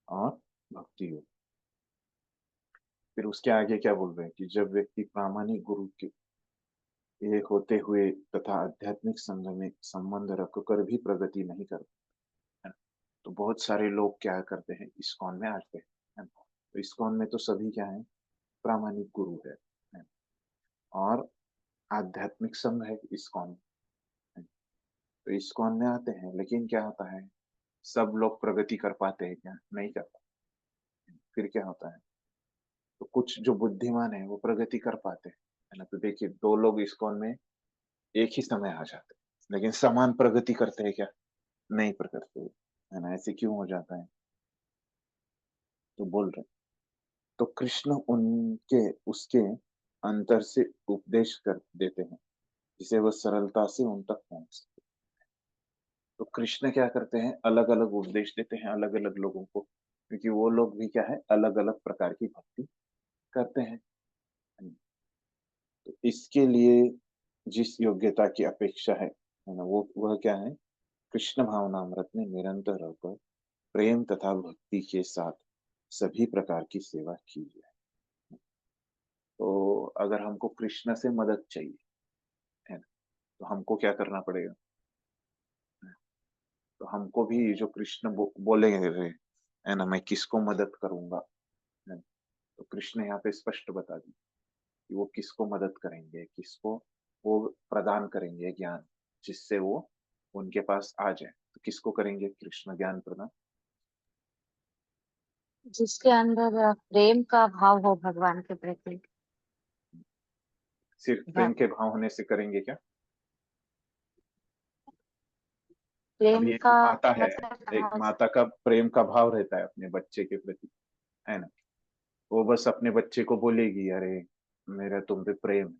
और भक्ति योग। फिर उसके आगे क्या बोल रहे हैं कि जब व्यक्ति प्रामाणिक गुरु के एक होते हुए तथा आध्यात्मिक संघ में संबंध रखकर भी प्रगति नहीं कर, है ना। तो बहुत सारे लोग क्या करते हैं, इस्कॉन में आते हैं, है ना। तो इस्कॉन में तो सभी क्या है, प्रामाणिक गुरु है। और आध्यात्मिक संघ है इस्कॉन में, है। तो इस्कॉन में आते हैं, लेकिन क्या होता है, सब लोग प्रगति कर पाते हैं क्या, नहीं कर पाते। फिर क्या होता है, तो कुछ जो बुद्धिमान है वो प्रगति कर पाते हैं, है ना। तो देखिए 2 लोग इस्कॉन में एक ही समय आ जाते हैं, लेकिन समान प्रगति करते हैं क्या, नहीं करते, है ना। ऐसे क्यों हो जाता है, तो बोल रहे, तो कृष्ण उनके उसके अंतर से उपदेश कर देते हैं जिसे वह सरलता से उन तक पहुंच सके। तो कृष्ण क्या करते हैं, अलग अलग उपदेश देते हैं अलग अलग लोगों को, क्योंकि वो लोग भी क्या है, अलग अलग प्रकार की भक्ति करते हैं। तो इसके लिए जिस योग्यता की अपेक्षा है ना, वो वह क्या है, कृष्ण भावनामृत में निरंतर रहकर प्रेम तथा भक्ति के साथ सभी प्रकार की सेवा कीजिए। तो अगर हमको कृष्ण से मदद चाहिए, है ना, तो हमको क्या करना पड़ेगा, तो हमको भी जो कृष्ण बोलेंगे रहे, है ना, मैं किसको मदद करूंगा, है ना, तो कृष्ण यहाँ पे स्पष्ट बता दी कि वो किसको मदद करेंगे, किसको वो प्रदान करेंगे ज्ञान, जिससे वो उनके पास आ जाए। तो किसको करेंगे कृष्ण ज्ञान प्रदान? जिसके अंदर प्रेम का भाव हो भगवान के प्रति। सिर्फ प्रेम के भाव होने से करेंगे क्या? प्रेम अभी एक का माता है, मतलब एक भाव। माता का प्रेम का भाव रहता है अपने बच्चे के प्रति, है ना, वो बस अपने बच्चे को बोलेगी, अरे मेरा तुम पे प्रेम है,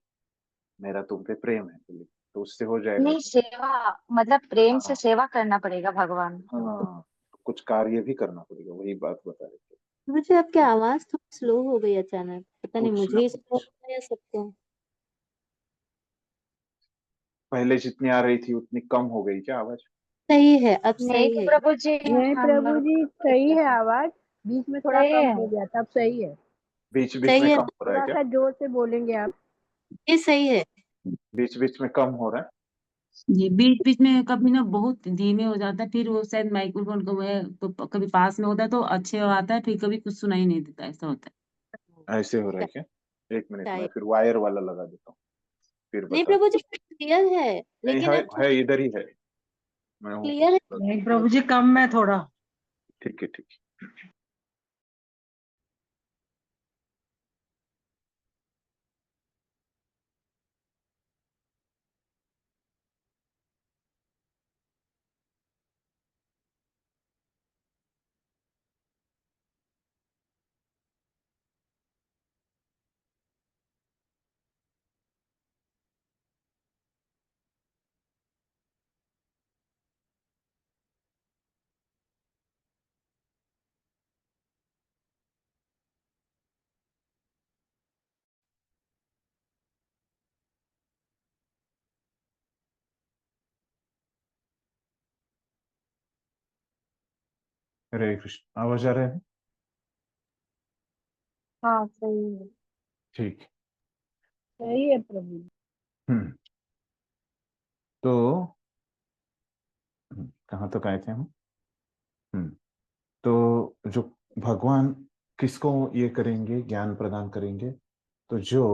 मेरा तुम पे प्रेम है, बोले तो उससे हो जाएगा नहीं, क्या? सेवा मतलब प्रेम से हाँ सेवा करना पड़ेगा भगवान को। हाँ, तो कुछ कार्य भी करना पड़ेगा, वही बात बता रहे थे। मुझे आपकी आवाज थोड़ी स्लो हो गई अचानक, पता नहीं कुछ मुझे ना ही स्लो कुछ, हो या सबको। पहले जितनी आ रही थी उतनी कम हो गई क्या आवाज? सही है, अब नहीं सही तो है। प्रभु जी, नहीं हम प्रभु लोग जी, सही है आवाज। बीच में थोड़ा सही कम है। हो गया था, अब सही है। बीच बीच में सही है, कम हो रहा है थोड़ा क्या? सा जोर से बोलेंगे आप। ये सही है। बीच बीच में कम हो रहा है? जी, बीच बीच में कभी ना बहुत धीमे हो जाता है, फिर वो शायद माइक्रोफोन को है तो कभी पास में होता है तो अच्छे आता है, फिर कभी कुछ सुनाई नहीं देता, ऐसा होता ऐसे हो रहा है क्या? एक मिनट, मैं शायद फिर वायर वाला लगा देता हूँ, फिर नहीं बता। प्रभु जी, क्लियर है। नहीं लेकिन है, अब थोड़ा इधर ही है, मैं हूँ क्लियर है। नहीं प्रभु जी, कम है थोड़ा। ठीक है ठीक है। हरे कृष्ण, आवाज आ रहा है? हाँ सही है। ठीक। सही है प्रभु जी। हम्म। तो कहाँ तक आए थे हम? हम्म। तो जो भगवान किसको ये करेंगे, ज्ञान प्रदान करेंगे, तो जो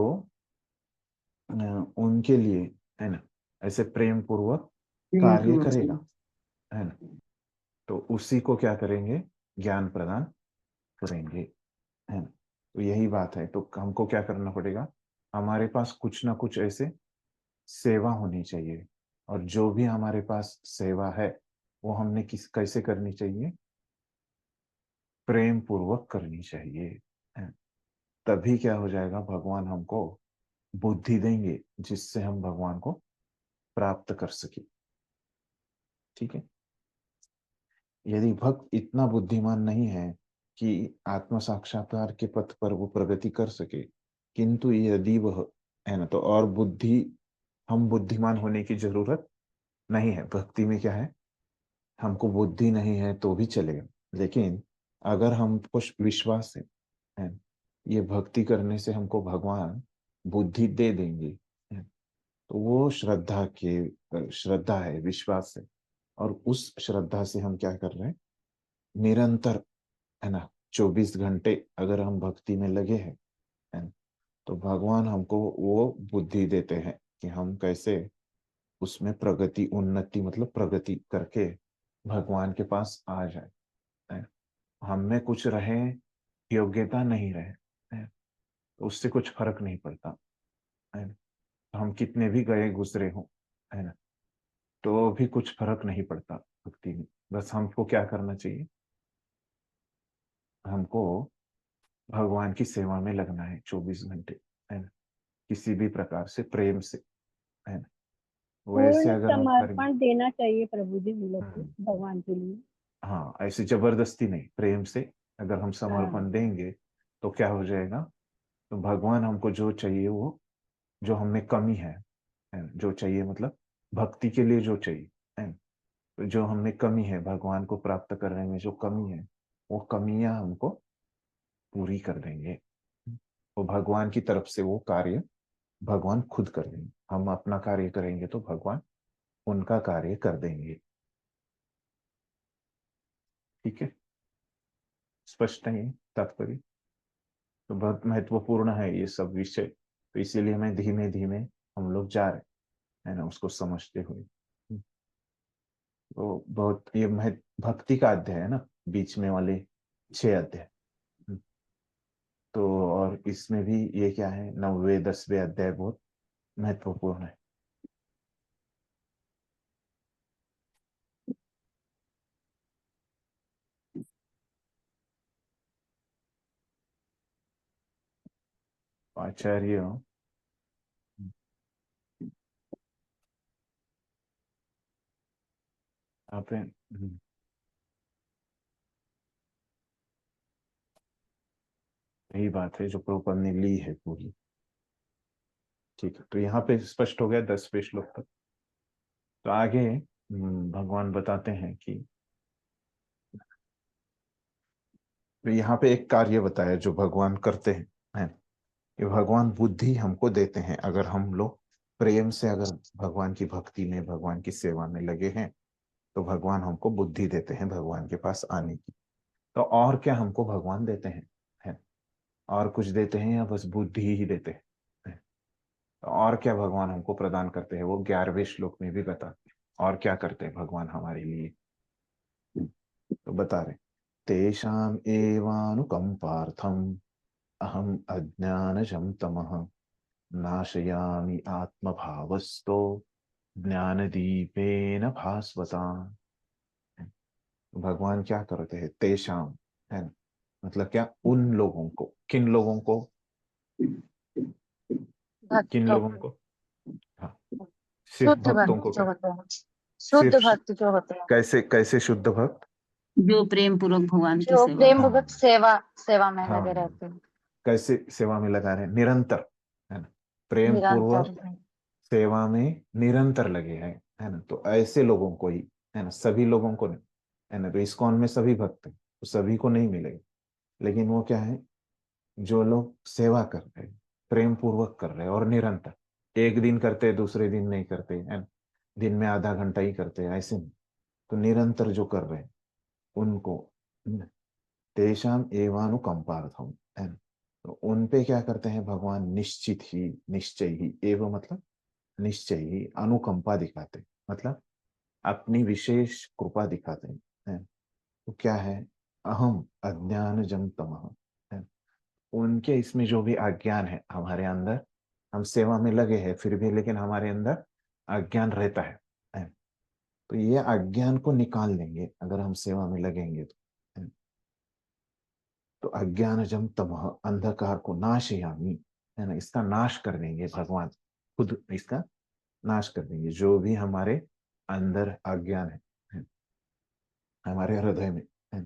उनके लिए, है ना, ऐसे प्रेम पूर्वक कार्य है। करेगा, है ना, तो उसी को क्या करेंगे, ज्ञान प्रदान करेंगे, है ना। तो यही बात है, तो हमको क्या करना पड़ेगा, हमारे पास कुछ ना कुछ ऐसे सेवा होनी चाहिए, और जो भी हमारे पास सेवा है वो हमने कैसे करनी चाहिए, प्रेम पूर्वक करनी चाहिए, है। तभी क्या हो जाएगा, भगवान हमको बुद्धि देंगे जिससे हम भगवान को प्राप्त कर सके। ठीक है। यदि भक्त इतना बुद्धिमान नहीं है कि आत्म साक्षात्कार के पथ पर वो प्रगति कर सके, किंतु यदि वह, है ना, तो और बुद्धि, हम बुद्धिमान होने की जरूरत नहीं है। भक्ति में क्या है, हमको बुद्धि नहीं है तो भी चलेगा, लेकिन अगर हमको विश्वास है, ये भक्ति करने से हमको भगवान बुद्धि दे देंगे, है, तो वो श्रद्धा है, विश्वास है, और उस श्रद्धा से हम क्या कर रहे हैं, निरंतर, है ना, 24 घंटे अगर हम भक्ति में लगे हैं, है ना, तो भगवान हमको वो बुद्धि देते हैं कि हम कैसे उसमें प्रगति, उन्नति मतलब प्रगति करके भगवान के पास आ जाए, है। हम में कुछ रहे, योग्यता नहीं रहे, है, तो उससे कुछ फर्क नहीं पड़ता, है ना। तो हम कितने भी गए गुजरे हों, है ना, तो भी कुछ फर्क नहीं पड़ता भक्ति में। बस हमको क्या करना चाहिए, हमको भगवान की सेवा में लगना है 24 घंटे, है ना, किसी भी प्रकार से प्रेम से, है ना, वैसे पूर्ण अगर हम करेंगे, समर्पण देना चाहिए प्रभु जी हम लोग को हम्म, भगवान के लिए। हाँ, ऐसे जबरदस्ती नहीं, प्रेम से अगर हम हाँ समर्पण देंगे तो क्या हो जाएगा, तो भगवान हमको जो चाहिए वो, जो हमें कमी है ना, जो चाहिए मतलब भक्ति के लिए जो चाहिए, है ना, तो जो हमें कमी है भगवान को प्राप्त करने में, जो कमी है वो कमियां हमको पूरी कर देंगे। वो भगवान की तरफ से वो कार्य भगवान खुद कर देंगे। हम अपना कार्य करेंगे तो भगवान उनका कार्य कर देंगे। ठीक है, स्पष्ट है ये तात्पर्य। तो बहुत महत्वपूर्ण है ये सब विषय, तो इसीलिए मैं धीमे धीमे हम लोग जा रहे हैं ना, उसको समझते हुए। तो बहुत ये भक्ति का अध्याय है ना, बीच में वाले 6 अध्याय। तो और इसमें भी ये क्या है, 9वें 10वें अध्याय बहुत महत्वपूर्ण है। आचार्य आप यही बात है जो प्रभुपाद ने ली है पूरी। ठीक है, तो यहाँ पे स्पष्ट हो गया 10वें श्लोक तक। तो आगे भगवान बताते हैं कि, तो यहाँ पे एक कार्य बताया जो भगवान करते हैं, है कि भगवान बुद्धि हमको देते हैं। अगर हम लोग प्रेम से अगर भगवान की भक्ति में, भगवान की सेवा में लगे हैं, तो भगवान हमको बुद्धि देते हैं भगवान के पास आने की। तो और क्या हमको भगवान देते हैं, है, और कुछ देते हैं या बस बुद्धि ही देते हैं, है? तो और क्या भगवान हमको प्रदान करते हैं, वो 11वें श्लोक में भी बताते हैं और क्या करते हैं भगवान हमारे लिए। तो बता रहे, तेषाम एवानुकंपार्थम अहम अज्ञानजं तमः नाशयामि आत्मभावस्तो ज्ञानदीपेन भास्वता। भगवान क्या करते हैं, तेषाम, है ना, मतलब क्या, उन लोगों को, किन लोगों को, किन भक्तों लोगों को, को, हाँ, सिर्फ शुद्ध भक्तों भक्त को जो क्या, होते हैं, शुद्ध सिर्फ भक्त जो होते हैं, कैसे कैसे शुद्ध भक्त, जो प्रेम पूर्वक भगवान की जो सेवा प्रेम हाँ पूर्वक सेवा सेवा में हाँ, लगे रहते हैं कैसे सेवा में लगा रहे हैं, निरंतर, है ना, प्रेम निरंतर। पूर्वक सेवा में निरंतर लगे हैं, है ना। तो ऐसे लोगों को ही, है ना, सभी लोगों को नहीं, है ना। तो इस्कॉन में सभी भक्त हैं, तो सभी को नहीं मिलेगा, लेकिन वो क्या है, जो लोग सेवा कर रहे हैं, प्रेम पूर्वक कर रहे हैं और निरंतर, एक दिन करते हैं दूसरे दिन नहीं करते, है ना, दिन में आधा घंटा ही करते हैं, ऐसे नहीं। तो निरंतर जो कर रहे हैं उनको, तेषाम एवानुकंपार्थम, है ना। तो उन पे क्या करते हैं भगवान, निश्चित ही, निश्चय ही, एवं मतलब निश्चय ही, अनुकंपा दिखाते, मतलब अपनी विशेष कृपा दिखाते हैं, है। तो क्या है, अहम अज्ञान जम तमः, है। उनके इसमें जो भी अज्ञान है हमारे अंदर, हम सेवा में लगे हैं फिर भी, लेकिन हमारे अंदर अज्ञान रहता है। तो ये अज्ञान को निकाल देंगे अगर हम सेवा में लगेंगे तो, है। तो अज्ञानजम तमः, अंधकार को नाशयामी, है ना, इसका नाश कर देंगे भगवान, खुद इसका नाश कर देंगे। जो भी हमारे अंदर अज्ञान है, हमारे हृदय में, है,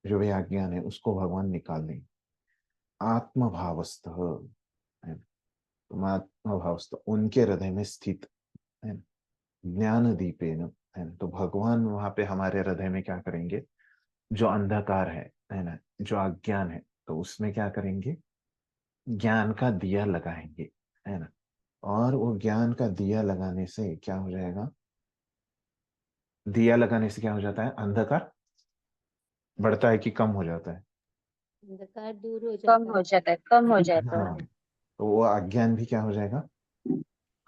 जो भी अज्ञान है उसको भगवान निकाल देंगे। आत्मभावस्थ, है, तुम आत्मभावस्थ, उनके हृदय में स्थित, है, ज्ञान दीपेन, है ना। तो भगवान वहां पे हमारे हृदय में क्या करेंगे, जो अंधकार है ना, जो अज्ञान है, तो उसमें क्या करेंगे, ज्ञान का दिया लगाएंगे, है ना। और वो ज्ञान का दिया लगाने से क्या हो जाएगा, दिया लगाने से क्या हो जाता है, अंधकार बढ़ता है कि कम हो जाता है, अंधकार दूर हो कम जाता हो है। जाता है, कम हो जाता हाँ। है। तो वो अज्ञान भी क्या हो जाएगा,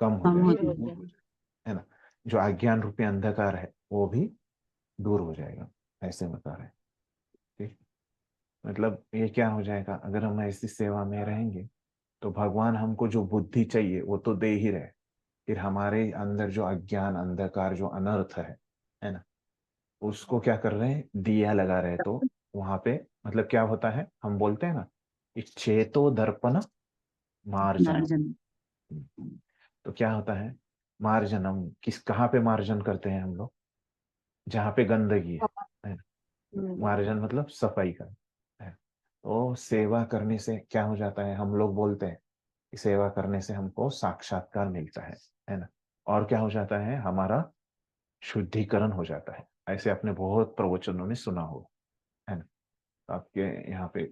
कम हो हम जाएगा, दूर होते हो दूर जाए। हो जाएगा, है ना। जो अज्ञान रूपी अंधकार है वो भी दूर हो जाएगा, ऐसे बता रहे हैं। ठीक, मतलब ये क्या हो जाएगा, अगर हम ऐसी सेवा में रहेंगे तो भगवान हमको जो बुद्धि चाहिए वो तो दे ही रहे, फिर हमारे अंदर जो अज्ञान, अंधकार, जो अनर्थ है ना, उसको क्या कर रहे हैं, दिया लगा रहे हैं। तो वहां पे मतलब क्या होता है, हम बोलते हैं ना, चेतो दर्पण मार्जनम। मार्जन। तो क्या होता है, मार्जन हम कहाँ पे मार्जन करते हैं हम लोग? जहाँ पे गंदगी है ना? मार्जन मतलब सफाई का है। तो सेवा करने से क्या हो जाता है? हम लोग बोलते हैं कि सेवा करने से हमको साक्षात्कार मिलता है ना? और क्या हो जाता है? हमारा शुद्धिकरण हो जाता है। ऐसे आपने बहुत प्रवचनों में सुना होगा, है ना? तो आपके यहाँ पे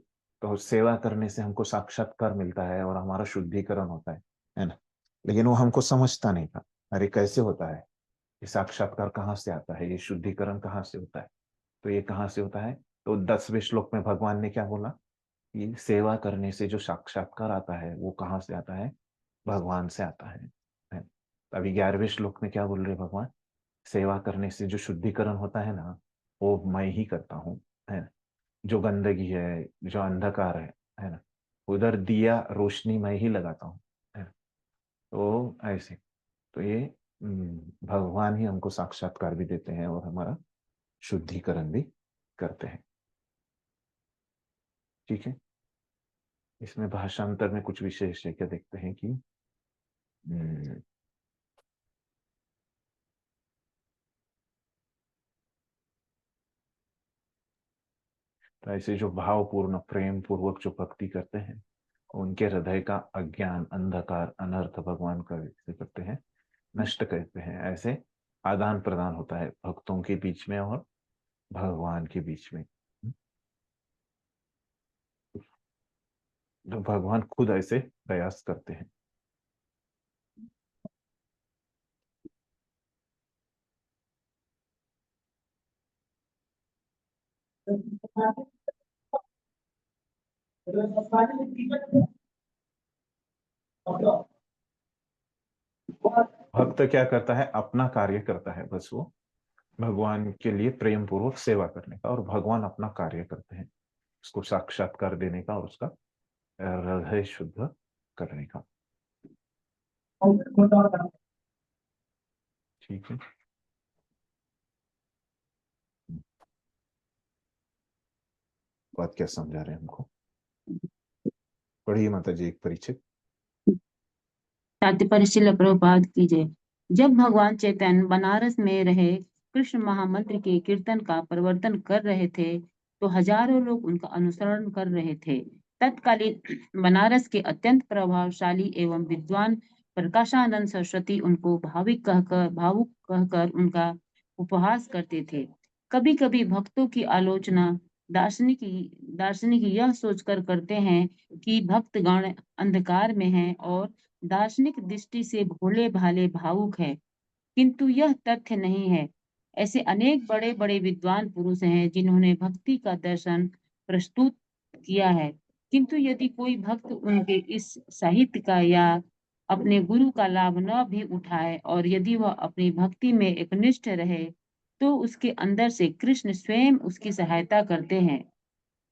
तो सेवा करने से हमको साक्षात्कार मिलता है और हमारा शुद्धिकरण होता है ना? लेकिन वो हमको समझता नहीं था। अरे कैसे होता है? ये साक्षात्कार कहाँ से आता है? ये शुद्धिकरण कहाँ से होता है? तो ये कहाँ से होता है? तो 10वें श्लोक में भगवान ने क्या बोला कि सेवा करने से जो साक्षात्कार आता है वो कहाँ से आता है? भगवान से आता है। तो अभी 11वें श्लोक में क्या बोल रहे भगवान? सेवा करने से जो शुद्धिकरण होता है ना, वो मैं ही करता हूँ, है ना? जो गंदगी है, जो अंधकार है ना, उधर दिया रोशनी मैं ही लगाता हूँ, है ना? तो ऐसे तो ये भगवान ही हमको साक्षात्कार भी देते हैं और हमारा शुद्धिकरण भी करते हैं। ठीक है, इसमें भाषांतर में कुछ विशेष है क्या? देखते हैं कि तो ऐसे जो भावपूर्ण प्रेम पूर्वक जो भक्ति करते हैं उनके हृदय का अज्ञान अंधकार अनर्थ भगवान का करते हैं, नष्ट करते हैं। ऐसे आदान प्रदान होता है भक्तों के बीच में और भगवान के बीच में। तो भगवान खुद ऐसे प्रयास करते हैं। भक्त क्या करता है? अपना कार्य करता है, बस वो भगवान के लिए प्रेम पूर्वक सेवा करने का, और भगवान अपना कार्य करते हैं उसको साक्षात्कार देने का और उसका हृदय शुद्ध करने का। ठीक है, बात क्या समझा रहे हैं हमको? पढ़िए माता जी एक परिचय। तात्पर्य श्रील प्रभुपाद की जय। जब भगवान चैतन्य बनारस में रहे कृष्ण महामंत्र के कीर्तन का प्रवर्तन कर रहे थे तो हजारों लोग उनका अनुसरण कर रहे थे। तत्कालीन बनारस के अत्यंत प्रभावशाली एवं विद्वान प्रकाशानंद सरस्वती उनको भावुक कहकर उनका उपहास करते थे। कभी कभी भक्तों की आलोचना दार्शनिक दार्शनिक यह सोचकर करते हैं कि भक्तगण अंधकार में हैं और दार्शनिक दृष्टि से भोले भाले भावुक है, किंतु यह तथ्य नहीं है। ऐसे अनेक बड़े बड़े विद्वान पुरुष हैं जिन्होंने भक्ति का दर्शन प्रस्तुत किया है, किंतु यदि कोई भक्त उनके इस साहित्य का या अपने गुरु का लाभ न भी उठाए और यदि वह अपनी भक्ति में एकनिष्ठ रहे तो उसके अंदर से कृष्ण स्वयं उसकी सहायता करते हैं।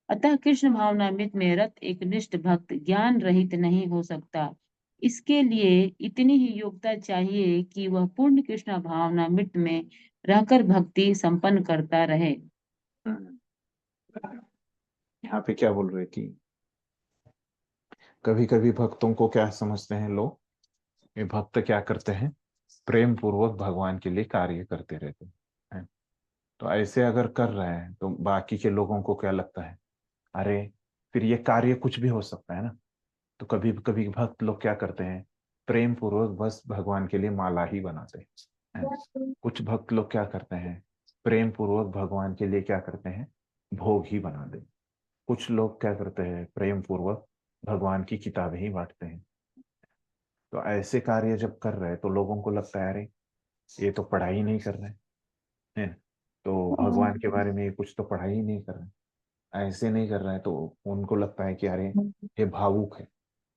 अतः कृष्ण भावनामृत में रत एक निष्ठ भक्त ज्ञान रहित नहीं हो सकता। इसके लिए इतनी ही योग्यता चाहिए कि वह पूर्ण कृष्ण भावनामृत में रहकर भक्ति संपन्न करता रहे। यहाँ पे क्या बोल रहे कि कभी कभी भक्तों को क्या समझते हैं लोग, ये भक्त क्या करते हैं? प्रेम पूर्वक भगवान के लिए कार्य करते रहते हैं। तो ऐसे अगर कर रहे हैं तो बाकी के लोगों को क्या लगता है? अरे फिर ये कार्य कुछ भी हो सकता है ना। तो कभी कभी भक्त लोग क्या करते हैं? प्रेम पूर्वक बस भगवान के लिए माला ही बनाते हैं। कुछ भक्त लोग क्या करते हैं? प्रेम पूर्वक भगवान के लिए क्या करते हैं? भोग ही बना दे। कुछ लोग क्या करते हैं? प्रेम पूर्वक भगवान की किताबें ही बांटते हैं। तो ऐसे कार्य जब कर रहे हैं तो लोगों को लगता है अरे ये तो पढ़ाई नहीं कर रहे हैं, तो भगवान के बारे में ये कुछ तो पढ़ाई ही नहीं कर रहे, ऐसे नहीं कर रहे हैं, तो उनको लगता है कि अरे ये भावुक है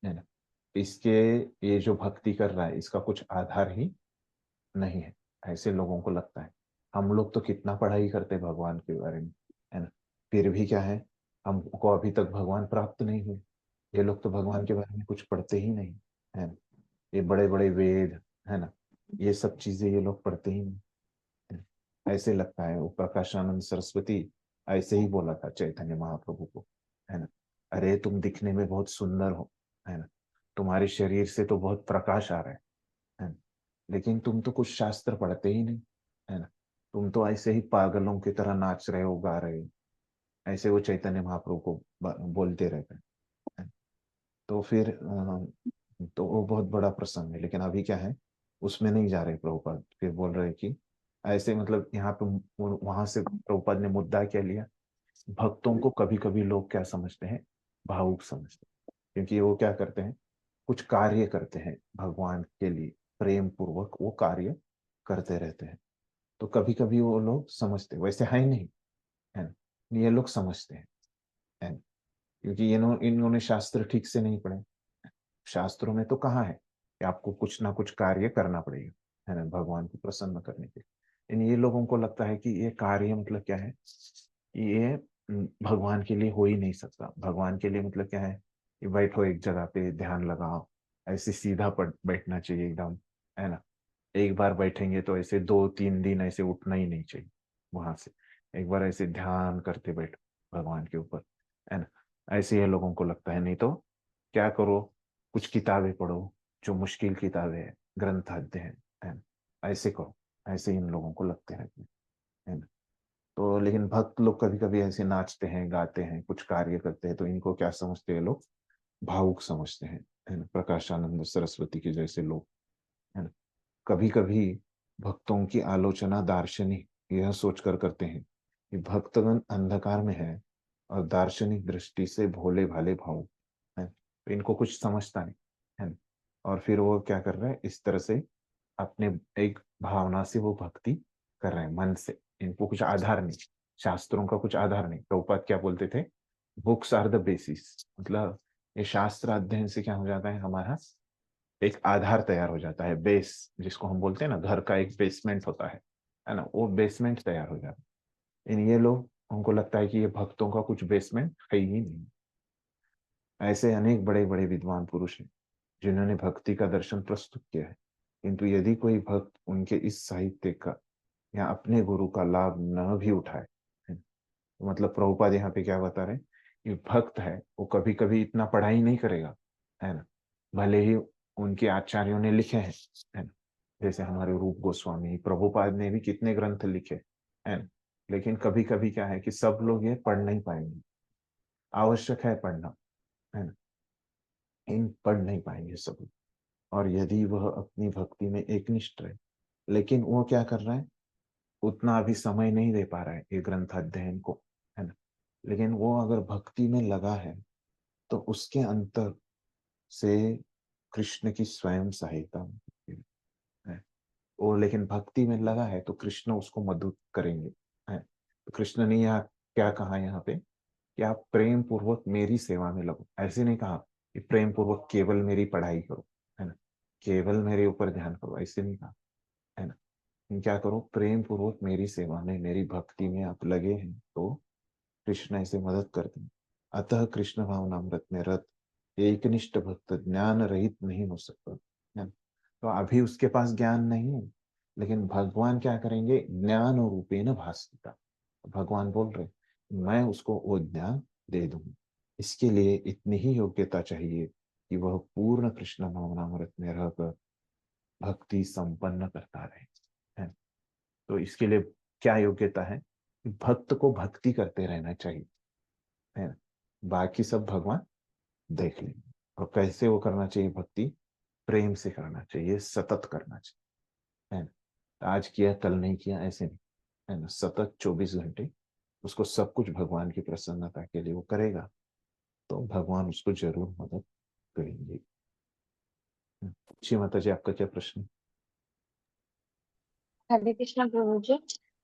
ना, इसके ये जो भक्ति कर रहा है इसका कुछ आधार ही नहीं है, ऐसे लोगों को लगता है। हम लोग तो कितना पढ़ाई करते हैं भगवान के बारे में, है ना, फिर भी क्या है, हमको अभी तक भगवान प्राप्त नहीं हुए। ये लोग तो भगवान के बारे में कुछ पढ़ते ही नहीं, है ना, ये बड़े बड़े वेद, है ना, ये सब चीजें ये लोग पढ़ते ही नहीं, है ना? ऐसे लगता है। वो प्रकाशानंद सरस्वती ऐसे ही बोला था चैतन्य महाप्रभु को, है ना, अरे तुम दिखने में बहुत सुंदर हो, है ना, तुम्हारे शरीर से तो बहुत प्रकाश आ रहा है ना, लेकिन तुम तो कुछ शास्त्र पढ़ते ही नहीं, है ना। तुम तो ऐसे ही पागलों की तरह नाच रहे हो, गा रहे हो, ऐसे वो चैतन्य महाप्रभु को बोलते रहते हैं। तो फिर तो वो बहुत बड़ा प्रसंग है, लेकिन अभी क्या है, उसमें नहीं जा रहे प्रभुपाद। फिर बोल रहे कि ऐसे मतलब यहाँ पे वहां से प्रभुपाद ने मुद्दा क्या लिया, भक्तों को कभी कभी लोग क्या समझते हैं, भावुक समझते हैं, क्योंकि वो क्या करते हैं, कुछ कार्य करते हैं भगवान के लिए, प्रेम पूर्वक वो कार्य करते रहते हैं। तो कभी कभी वो लोग समझते, वैसे है ही नहीं, है ना, ये लोग समझते हैं, है ना? क्योंकि इन्होंने शास्त्र ठीक से नहीं पढ़े। शास्त्रों में तो कहाँ है कि आपको कुछ ना कुछ कार्य करना पड़ेगा, है ना, भगवान को प्रसन्न करने के लिए। इन ये लोगों को लगता है कि ये कार्य मतलब क्या है, ये भगवान के लिए हो ही नहीं सकता। भगवान के लिए मतलब क्या है कि बैठो एक जगह पे, ध्यान लगाओ, ऐसे सीधा पड़ बैठना चाहिए एकदम, है ना। एक बार बैठेंगे तो ऐसे 2-3 दिन ऐसे उठना ही नहीं चाहिए वहां से, एक बार ऐसे ध्यान करते बैठो भगवान के ऊपर, है ना। ऐसे ये लोगों को लगता है। नहीं तो क्या करो, कुछ किताबें पढ़ो, जो मुश्किल किताबें है, ग्रंथ अध्ययन, है ना, ऐसे करो। ऐसे इन लोगों को लगते रहते हैं, है ना। तो लेकिन भक्त लोग कभी कभी ऐसे नाचते हैं, गाते हैं, कुछ कार्य करते हैं, तो इनको क्या समझते हैं लोग, भावुक समझते हैं, है ना। प्रकाशानंद सरस्वती के जैसे लोग, है ना, कभी कभी भक्तों की आलोचना दार्शनिक यह सोचकर करते हैं कि भक्तगण अंधकार में है और दार्शनिक दृष्टि से भोले भाले भावुक है, तो इनको कुछ समझता नहीं, है ना। और फिर वो क्या कर रहे हैं, इस तरह से अपने एक भावना से वो भक्ति कर रहे हैं, मन से। इनको कुछ आधार नहीं, शास्त्रों का कुछ आधार नहीं। प्रभुपाद क्या बोलते थे, बुक्स आर द बेसिस, मतलब ये शास्त्र अध्ययन से क्या हो जाता है, हमारा एक आधार तैयार हो जाता है, बेस, जिसको हम बोलते हैं ना, घर का एक बेसमेंट होता है ना, वो बेसमेंट तैयार हो जाता है। इन ये लोग, उनको लगता है कि ये भक्तों का कुछ बेसमेंट है ही नहीं। ऐसे अनेक बड़े बड़े विद्वान पुरुष हैं जिन्होंने भक्ति का दर्शन प्रस्तुत किया है, किंतु यदि कोई भक्त उनके इस साहित्य का या अपने गुरु का लाभ न भी उठाए, है, तो मतलब प्रभुपाद यहाँ पे क्या बता रहे हैं, कि भक्त है वो कभी कभी इतना पढ़ाई नहीं करेगा, है ना, भले ही उनके आचार्यों ने लिखे हैं, है ना। जैसे हमारे रूप गोस्वामी प्रभुपाद ने भी कितने ग्रंथ लिखे, है ना। लेकिन कभी कभी क्या है कि सब लोग ये पढ़ नहीं पाएंगे, आवश्यक है पढ़ना, है ना, इन पढ़ नहीं पाएंगे सब लोग। और यदि वह अपनी भक्ति में एकनिष्ठ रहे, लेकिन वो क्या कर रहा है, उतना अभी समय नहीं दे पा रहा है ये ग्रंथ अध्ययन को, है ना, लेकिन वो अगर भक्ति में लगा है तो उसके अंतर से कृष्ण की स्वयं सहायता है। और लेकिन भक्ति में लगा है तो कृष्ण उसको मदद करेंगे, है। तो कृष्ण ने यहाँ क्या कहा, यहाँ पे कि आप प्रेम पूर्वक मेरी सेवा में लगो। ऐसे नहीं कहा कि प्रेम पूर्वक केवल मेरी पढ़ाई करो, है ना, केवल मेरे ऊपर ध्यान करो, ऐसे नहीं कहा, है ना। क्या करो, प्रेम पूर्वक मेरी सेवा में, मेरी भक्ति में आप लगे हैं तो कृष्ण ऐसे मदद करते हैं। अतः कृष्ण भावनामृत में रत एकनिष्ठ भक्त ज्ञान रहित नहीं हो सकता, है। तो अभी उसके पास ज्ञान नहीं है, लेकिन भगवान क्या करेंगे, ज्ञान और रूपेण भास्वता, भगवान बोल रहे मैं उसको वो ज्ञान दे दूंगा। इसके लिए इतनी ही योग्यता चाहिए कि वह पूर्ण कृष्ण भावनामृत में रहकर भक्ति संपन्न करता रहे, है। तो इसके लिए क्या योग्यता है, भक्त को भक्ति करते रहना चाहिए, है ना। बाकी सब भगवान देख लेंगे। और कैसे वो करना चाहिए भक्ति, प्रेम से करना चाहिए, सतत करना चाहिए, है ना। आज किया कल नहीं किया ऐसे नहीं, है ना, सतत 24 घंटे उसको सब कुछ भगवान की प्रसन्नता के लिए वो करेगा, तो भगवान उसको जरूर मदद करेंगे। जी माता जी, आपका क्या प्रश्न। हरे कृष्ण प्रभु जी।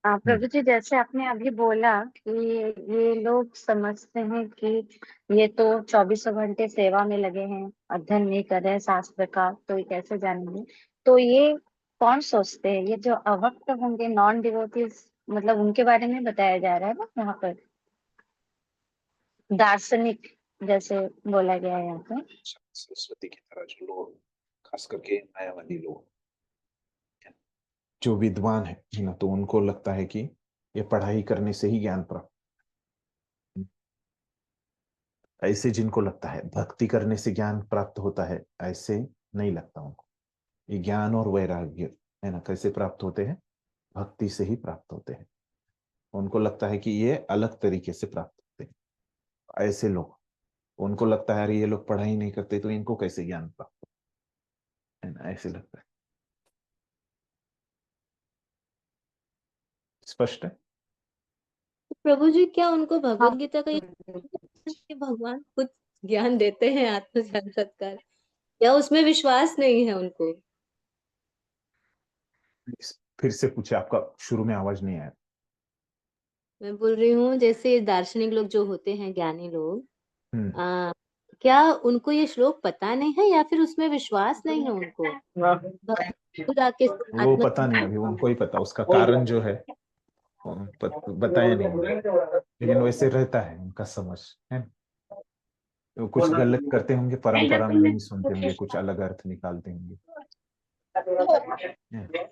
हम्म, प्रभु जी, जैसे आपने अभी बोला कि ये लोग समझते हैं कि ये तो 24 घंटे सेवा में लगे हैं, अध्ययन नहीं कर रहे हैं शास्त्र का, तो ये कैसे जानेंगे। तो ये कौन सोचते हैं, ये जो अभक्त होंगे, नॉन डिवोटीज, मतलब उनके बारे में बताया जा रहा है ना यहाँ पर, दार्शनिक जैसे बोला गया है यहाँ पे। सरस्वती की तरह जो लोग, खास करके मायावादी लोग, जो विद्वान है ना, तो उनको लगता है कि ये पढ़ाई करने से ही ज्ञान प्राप्त, ऐसे जिनको लगता है भक्ति करने से ज्ञान प्राप्त होता है, ऐसे नहीं लगता उनको। ये ज्ञान और वैराग्य है ना, कैसे प्राप्त होते हैं? भक्ति से ही प्राप्त होते हैं। उनको लगता है कि ये अलग तरीके से प्राप्त होते हैं। ऐसे लोग, उनको लगता है अरे ये लोग पढ़ाई नहीं करते तो इनको कैसे ज्ञान प्राप्त है ना, ऐसे लगता है। स्पष्ट है? तो प्रभु जी, क्या उनको हाँ भगवत गीता का ये कि भगवान खुद ज्ञान देते हैं आत्म साक्षात्कार, या उसमें विश्वास नहीं है उनको? फिर से पूछे, आपका शुरू में आवाज नहीं आया। मैं बोल रही हूँ, जैसे दार्शनिक लोग जो होते हैं, ज्ञानी लोग, हम्म। आ, क्या उनको ये श्लोक पता नहीं है, या फिर उसमें विश्वास नहीं है उनको? खुद आके वो आत्म पता नहीं, अभी उनको ही पता उसका कारण जो है, वो बताया नहीं उन्होंने। लेकिन वैसे रहता है उनका समझ, है ना? तो कुछ गलत करते होंगे, परंपरा में नहीं सुनते होंगे, कुछ अलग अर्थ निकालते होंगे। है।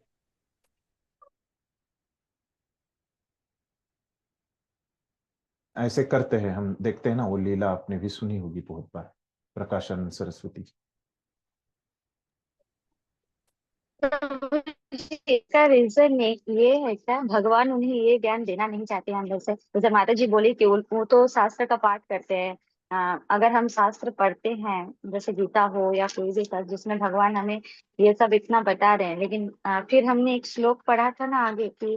ऐसे करते हैं, हम देखते हैं ना, वो लीला आपने भी सुनी होगी बहुत बार, प्रकाशानंद सरस्वती की। तो इसका रीजन ये है क्या, भगवान उन्हें ये ज्ञान देना नहीं चाहते हैं अंदर से? जैसे माता जी बोली कि वो तो शास्त्र का पाठ करते हैं। अगर हम शास्त्र पढ़ते हैं, जैसे गीता हो या कोई भी शास्त्र जिसमें भगवान हमें ये सब इतना बता रहे हैं, लेकिन फिर हमने एक श्लोक पढ़ा था ना आगे कि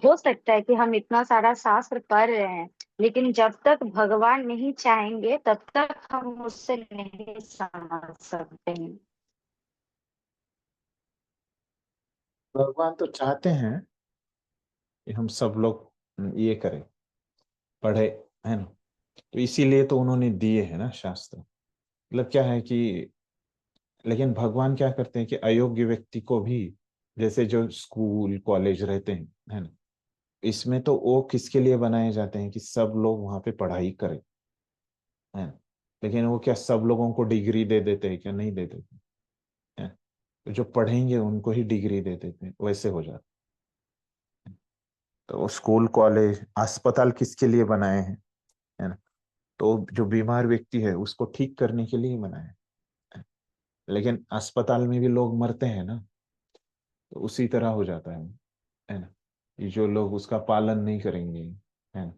हो सकता है कि हम इतना सारा शास्त्र पढ़ रहे हैं, लेकिन जब तक भगवान नहीं चाहेंगे तब तक हम उससे नहीं समझ सकते हैं। भगवान तो चाहते हैं कि हम सब लोग ये करें, पढ़े, है ना? तो इसीलिए तो उन्होंने दिए हैं ना शास्त्र। मतलब क्या है कि, लेकिन भगवान क्या करते हैं कि अयोग्य व्यक्ति को भी, जैसे जो स्कूल कॉलेज रहते हैं, है ना, इसमें तो वो किसके लिए बनाए जाते हैं कि सब लोग वहां पे पढ़ाई करें, है ना? लेकिन वो क्या सब लोगों को डिग्री दे देते हैं? क्या नहीं दे देते हैं? तो जो पढ़ेंगे उनको ही डिग्री दे देते हैं, वैसे हो जाता है। तो स्कूल कॉलेज अस्पताल किसके लिए बनाए हैं? है ना? तो जो बीमार व्यक्ति है उसको ठीक करने के लिए ही बनाए हैं। लेकिन अस्पताल में भी लोग मरते हैं ना, तो उसी तरह हो जाता है ना? ये जो लोग उसका पालन नहीं करेंगे, है ना,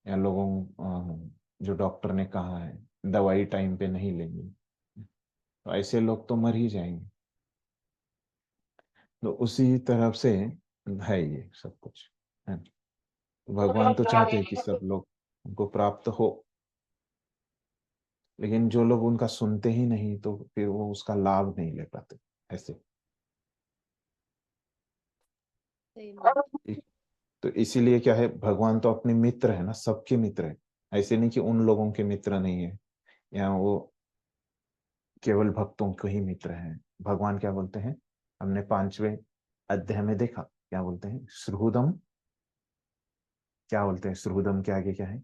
या लोगों जो डॉक्टर ने कहा है दवाई टाइम पे नहीं लेंगे, तो ऐसे लोग तो मर ही जाएंगे। तो उसी तरफ से है ये सब कुछ, है ना? भगवान तो चाहते हैं कि सब लोग उनको प्राप्त हो, लेकिन जो लोग उनका सुनते ही नहीं तो फिर वो उसका लाभ नहीं ले पाते, ऐसे। सही बात। तो इसीलिए क्या है, भगवान तो अपने मित्र है ना, सबके मित्र है। ऐसे नहीं कि उन लोगों के मित्र नहीं है, या वो केवल भक्तों के ही मित्र हैं। भगवान क्या बोलते हैं, हमने 5वें अध्याय में देखा, क्या बोलते हैं? सुहृदम, क्या बोलते हैं सुहृदम के आगे क्या है?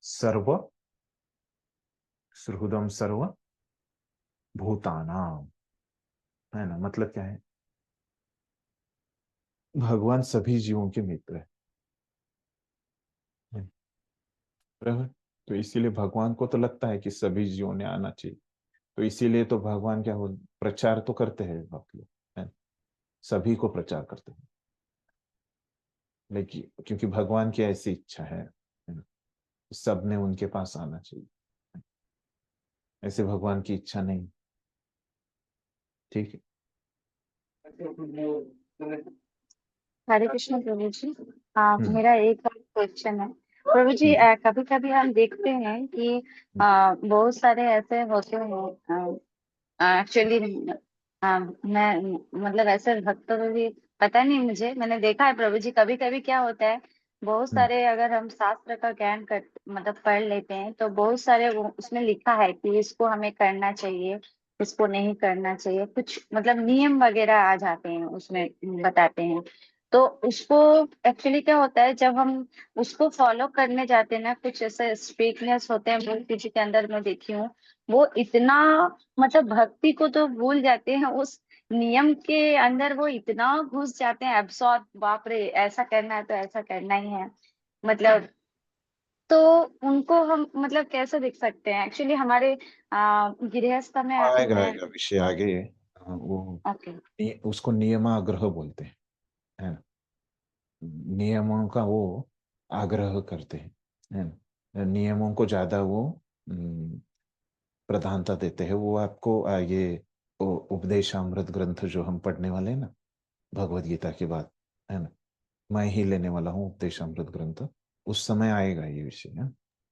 सर्व, सुहृदम सर्व भूतानाम, है ना? मतलब क्या है, भगवान सभी जीवों के मित्र है। बराबर? तो इसीलिए भगवान को तो लगता है कि सभी जीवों ने आना चाहिए, तो इसीलिए तो भगवान क्या हो, प्रचार तो करते हैं भक्त लोग, है, सभी को प्रचार करते हैं। लेकिन क्योंकि भगवान की ऐसी इच्छा है ना, सब ने उनके पास आना चाहिए। ऐसे भगवान की इच्छा नहीं। ठीक है। हरे कृष्ण प्रभु जी। हम्म। मेरा एक क्वेश्चन है प्रभु जी। हम्म। कभी कभी हम देखते हैं कि बहुत सारे ऐसे होते हैं, एक्चुअली मैं मतलब ऐसे भक्तों को भी पता नहीं, मुझे मैंने देखा है प्रभु जी, कभी कभी क्या होता है, बहुत हम्म। सारे अगर हम शास्त्र का ज्ञान कर मतलब पढ़ लेते हैं तो बहुत सारे उसमें लिखा है कि इसको हमें करना चाहिए, इसको नहीं करना चाहिए, कुछ मतलब नियम वगैरह आ जाते हैं उसमें, बताते हैं। तो उसको एक्चुअली क्या होता है, जब हम उसको फॉलो करने जाते हैं ना, कुछ ऐसे स्ट्रिक्टनेस होते हैं बहुत किसी के अंदर, मैं देखी हूँ वो इतना मतलब भक्ति को तो भूल जाते हैं, उस नियम के अंदर वो इतना घुस जाते हैं, एब्सॉर्ब, बाप रे ऐसा करना है तो ऐसा करना ही है, मतलब तो उनको हम मतलब कैसे देख सकते हैं? एक्चुअली हमारे गृहस्थ में आएगा मैं आएगा विषय आगे। वो ओके। उसको नियमाग्रह बोलते हैं, है ना। नियमों का वो आग्रह करते हैं, है ना। नियमों को ज्यादा वो प्रधानता देते हैं। वो आपको ये उपदेशामृत ग्रंथ जो हम पढ़ने वाले हैं ना, भगवत गीता के बाद, है ना, मैं ही लेने वाला हूँ उपदेशामृत ग्रंथ, उस समय आएगा ये विषय, है।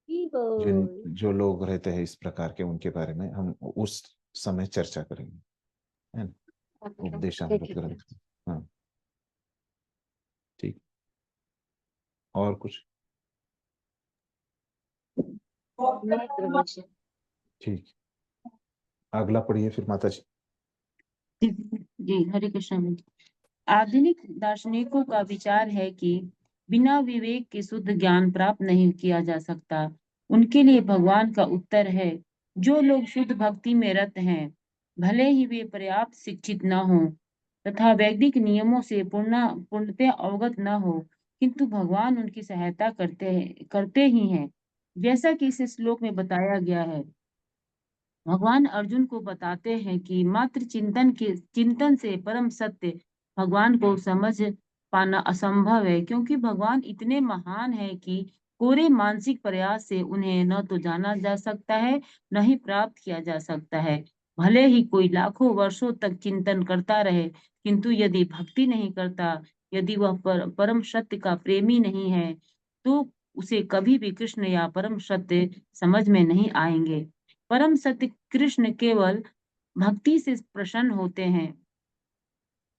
ही जिन बोल। जो लोग रहते हैं इस प्रकार के, उनके बारे में हम उस समय चर्चा करेंगे, है ना, ओके, उपदेशामृत ठीक है। ग्रंथ। हाँ, ठीक। और कुछ? नहीं प्रभु जी। ठीक, अगला पढ़िए फिर माता जी। जी हरे कृष्ण। आधुनिक दार्शनिकों का विचार है कि बिना विवेक के शुद्ध ज्ञान प्राप्त नहीं किया जा सकता। उनके लिए भगवान का उत्तर है, जो लोग शुद्ध भक्ति में रत हैं, भले ही वे पर्याप्त शिक्षित न हो तथा वैदिक नियमों से पूर्णतः अवगत न हो, किंतु भगवान उनकी सहायता करते ही हैं, जैसा कि इस श्लोक में बताया गया है। भगवान अर्जुन को बताते हैं कि मात्र चिंतन से परम सत्य भगवान को समझ पाना असंभव है, क्योंकि भगवान इतने महान है कि कोरे मानसिक प्रयास से उन्हें न तो जाना जा सकता है, न ही प्राप्त किया जा सकता है। भले ही कोई लाखों वर्षों तक चिंतन करता रहे, किंतु यदि भक्ति नहीं करता, यदि वह परम सत्य का प्रेमी नहीं है, तो उसे कभी भी कृष्ण या परम सत्य समझ में नहीं आएंगे। परम सत्य कृष्ण केवल भक्ति से प्रसन्न होते हैं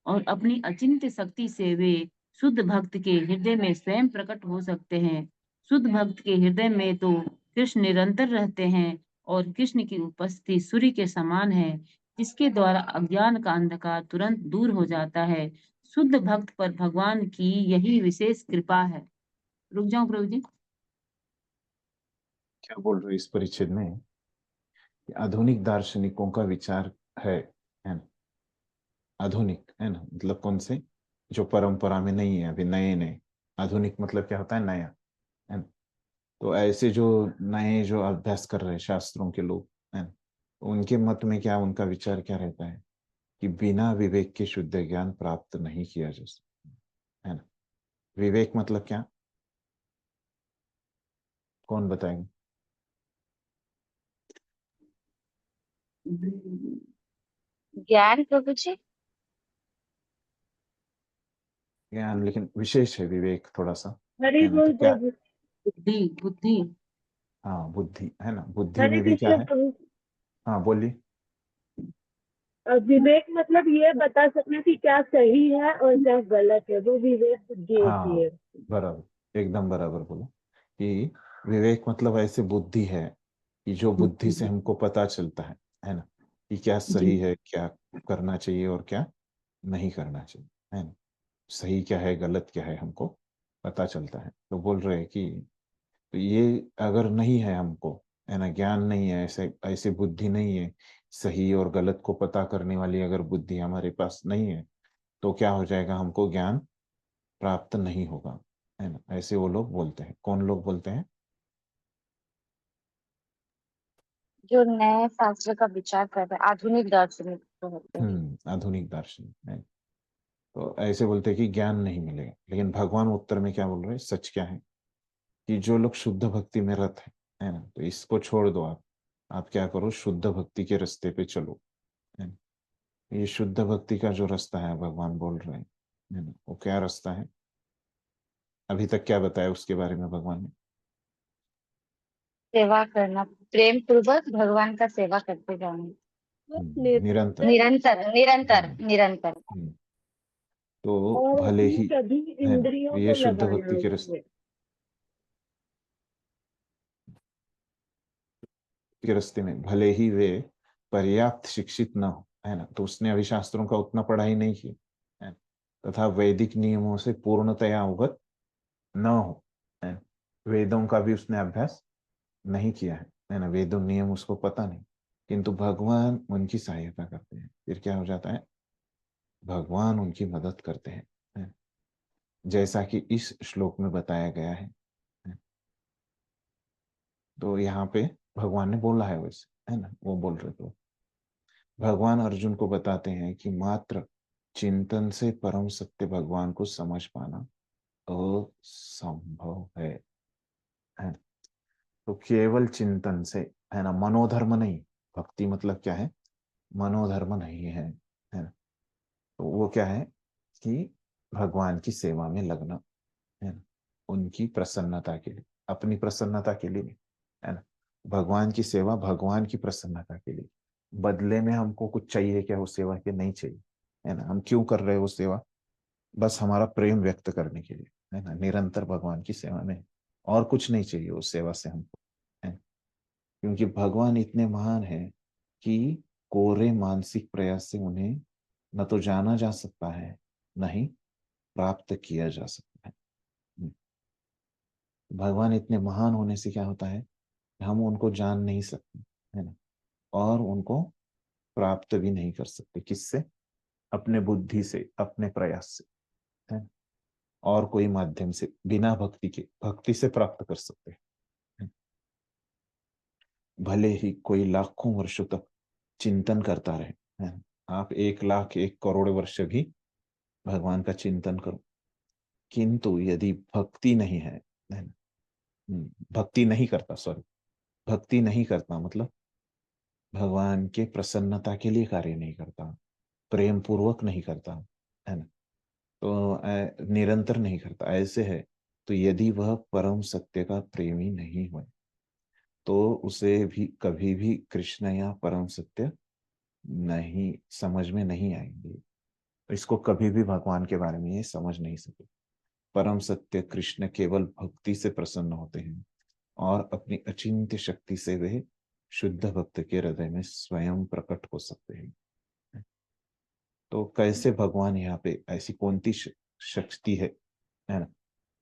और अपनी अचिंत्य शक्ति से वे शुद्ध भक्त के हृदय में स्वयं प्रकट हो सकते हैं। शुद्ध भक्त के हृदय में तो कृष्ण निरंतर रहते हैं और कृष्ण की उपस्थिति सूर्य के समान है, जिसके द्वारा अज्ञान का अंधकार तुरंत दूर हो जाता है। शुद्ध भक्त पर भगवान की यही विशेष कृपा है। रुक जाओ प्रभु जी। क्या बोल रहे हो इस परिच्छेद में? कि आधुनिक दार्शनिकों का विचार है ना। आधुनिक है ना, मतलब कौन से? जो परंपरा में नहीं है, अभी नए नए। आधुनिक मतलब क्या होता है? नया, है ना। तो ऐसे जो नए जो अभ्यास कर रहे हैं शास्त्रों के लोग, है ना, उनके मत में क्या, उनका विचार क्या रहता है कि बिना विवेक के शुद्ध ज्ञान प्राप्त नहीं किया जा सकता, है ना। विवेक मतलब क्या? कौन बताएंगे? ज्ञान प्रभु जी। ज्ञान, लेकिन विशेष है विवेक थोड़ा सा, हरि है ना। तो बोल क्या? प्रभु। बुद्धि बुद्धि। हाँ, बुद्धि, है ना। बुद्धि हरे में भी क्या कृष्ण है? प्रभु। हाँ, बोलिए। विवेक मतलब ये बता सकना कि क्या सही है और क्या गलत है, वो विवेक बुद्धि होती हाँ, है। बराबर, एकदम बराबर बोला कि विवेक मतलब ऐसे बुद्धि है कि जो बुद्धि से हमको पता चलता है ना, कि क्या जी सही है, क्या करना चाहिए और क्या नहीं करना चाहिए, है ना। सही क्या है, गलत क्या है, हमको पता चलता है। तो बोल रहे हैं कि तो ये अगर नहीं है हमको, है ना, ज्ञान नहीं है, ऐसे ऐसी बुद्धि नहीं है, सही और गलत को पता करने वाली अगर बुद्धि हमारे पास नहीं है, तो क्या हो जाएगा? हमको ज्ञान प्राप्त नहीं होगा, है ना। ऐसे वो लोग बोलते हैं। कौन लोग बोलते हैं? जो नए शास्त्र का विचार कर रहे हैं, आधुनिक दार्शनिक जो होते हैं। आधुनिक दार्शनिक है। तो ऐसे बोलते हैं कि ज्ञान नहीं मिलेगा, लेकिन भगवान उत्तर में क्या बोल रहे हैं? सच क्या है कि जो लोग शुद्ध भक्ति में रत है ना, तो इसको छोड़ दो। आप क्या करो? शुद्ध भक्ति के रास्ते पे चलो, है ना। ये शुद्ध भक्ति का जो रास्ता है, भगवान बोल रहे हैं, है ना, वो क्या रास्ता है? अभी तक क्या बताया उसके बारे में भगवान ने? सेवा करना, प्रेम पूर्वक भगवान का सेवा करते जाना, निरंतर। निरंतर निरंतर हम्म, निरंतर। हम्म। तो और भले अपनी ही, सभी है ना, इंद्रियों ये को शुद्ध लगाना भक्ति के उसमें। रास्ते में भले ही वे पर्याप्त शिक्षित न हो, है ना, तो उसने अभी शास्त्रों का उतना पढ़ाई नहीं की, है ना, तथा वैदिक नियमों से पूर्णतया अवगत न हो, है ना। वेदों का भी उसने अभ्यास नहीं किया है ना, वेदों नियम उसको पता नहीं, किंतु भगवान उनकी सहायता करते हैं। फिर क्या हो जाता है? भगवान उनकी मदद करते हैं, है। जैसा कि इस श्लोक में बताया गया है। तो यहाँ पे भगवान ने बोला है वैसे, है ना, वो बोल रहे थे। भगवान अर्जुन को बताते हैं कि मात्र चिंतन से परम सत्य भगवान को समझ पाना असंभव है। तो केवल चिंतन से, है ना, मनोधर्म नहीं, भक्ति मतलब क्या है, मनोधर्म नहीं है ना। तो वो क्या है कि भगवान की सेवा में लगना, है ना, उनकी प्रसन्नता के लिए, अपनी प्रसन्नता के लिए नहीं, है ना। भगवान की सेवा भगवान की प्रसन्नता के लिए, बदले में हमको कुछ चाहिए क्या उस सेवा के, नहीं चाहिए, है ना। हम क्यों कर रहे हैं वो सेवा, बस हमारा प्रेम व्यक्त करने के लिए, है ना, निरंतर भगवान की सेवा में, और कुछ नहीं चाहिए उस सेवा से हमको, है। क्योंकि भगवान इतने महान हैं कि कोरे मानसिक प्रयास से उन्हें न तो जाना जा सकता है, न ही प्राप्त किया जा सकता है। भगवान इतने महान होने से क्या होता है, हम उनको जान नहीं सकते, है ना, और उनको प्राप्त भी नहीं कर सकते। किससे, अपने बुद्धि से, अपने प्रयास से, है ना, और कोई माध्यम से, बिना भक्ति के, भक्ति से प्राप्त कर सकते हैं। भले ही कोई लाखों वर्षों तक चिंतन करता रहे, है ना, आप 1 लाख 1 करोड़ वर्ष भी भगवान का चिंतन करो, किंतु यदि भक्ति नहीं है ना, भक्ति नहीं करता, सॉरी, भक्ति नहीं करता मतलब भगवान के प्रसन्नता के लिए कार्य नहीं करता, प्रेम पूर्वक नहीं करता, है ना, तो निरंतर नहीं करता, ऐसे है, तो यदि वह परम सत्य का प्रेमी नहीं हो तो उसे भी कभी भी कृष्ण या परम सत्य नहीं समझ में नहीं आएंगे। इसको कभी भी भगवान के बारे में ये समझ नहीं सके। परम सत्य कृष्ण केवल भक्ति से प्रसन्न होते हैं और अपनी अचिंत्य शक्ति से वे शुद्ध भक्त के हृदय में स्वयं प्रकट हो सकते हैं। तो कैसे भगवान यहाँ पे, ऐसी कौन सी शक्ति है ना,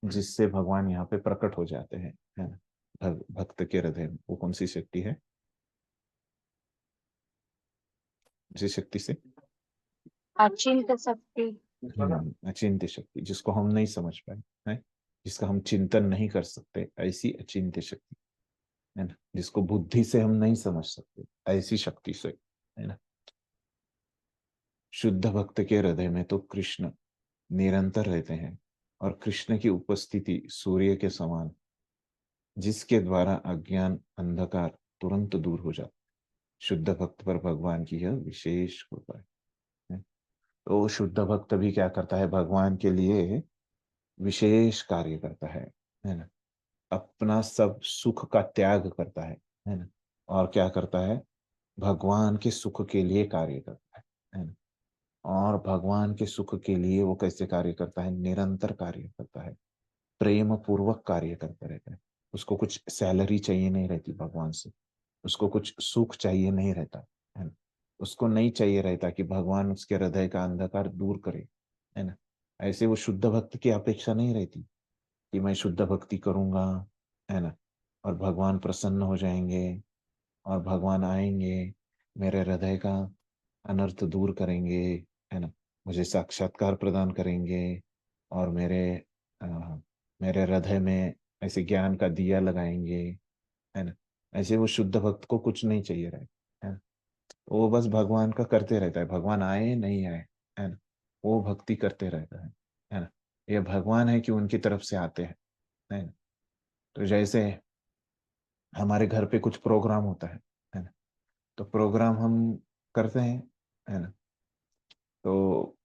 जिससे भगवान यहाँ पे प्रकट हो जाते हैं, है ना, भक्त के हृदय में, वो कौन सी शक्ति है, जिस शक्ति से, अचिंत शक्ति। अचिंत्य शक्ति, जिसको हम नहीं समझ पाए, है, जिसका हम चिंतन नहीं कर सकते, ऐसी अचिंत्य शक्ति, है ना, जिसको बुद्धि से हम नहीं समझ सकते, ऐसी शक्ति से, है ना। शुद्ध भक्त के हृदय में तो कृष्ण निरंतर रहते हैं और कृष्ण की उपस्थिति सूर्य के समान, जिसके द्वारा अज्ञान अंधकार तुरंत दूर हो जाता है। शुद्ध भक्त पर भगवान की यह विशेष कृपा है। तो शुद्ध भक्त भी क्या करता है, भगवान के लिए विशेष कार्य करता है ना, अपना सब सुख का त्याग करता है ना, और क्या करता है, भगवान के सुख के लिए कार्य करता है ना। और भगवान के सुख के लिए वो कैसे कार्य करता है, निरंतर कार्य करता है, प्रेम पूर्वक कार्य करता रहता है। उसको कुछ सैलरी चाहिए नहीं रहती भगवान से, उसको कुछ सुख चाहिए नहीं रहता, है ना, उसको नहीं चाहिए रहता कि भगवान उसके हृदय का अंधकार दूर करे, है ना। ऐसे वो शुद्ध भक्त की अपेक्षा नहीं रहती कि मैं शुद्ध भक्ति करूंगा, है ना, और भगवान प्रसन्न हो जाएंगे और भगवान आएंगे, मेरे हृदय का अनर्थ दूर करेंगे, है ना, मुझे साक्षात्कार प्रदान करेंगे और अ, मेरे हृदय में ऐसे ज्ञान का दिया लगाएंगे, है ना। ऐसे वो शुद्ध भक्त को कुछ नहीं चाहिए रहता, है ना, वो बस भगवान का करते रहता है, भगवान आए नहीं आए, है ना, वो भक्ति करते रहता है ना। ये भगवान है कि उनकी तरफ से आते हैं, है ना। तो जैसे हमारे घर पे कुछ प्रोग्राम होता है ना, तो प्रोग्राम हम करते हैं, है ना, तो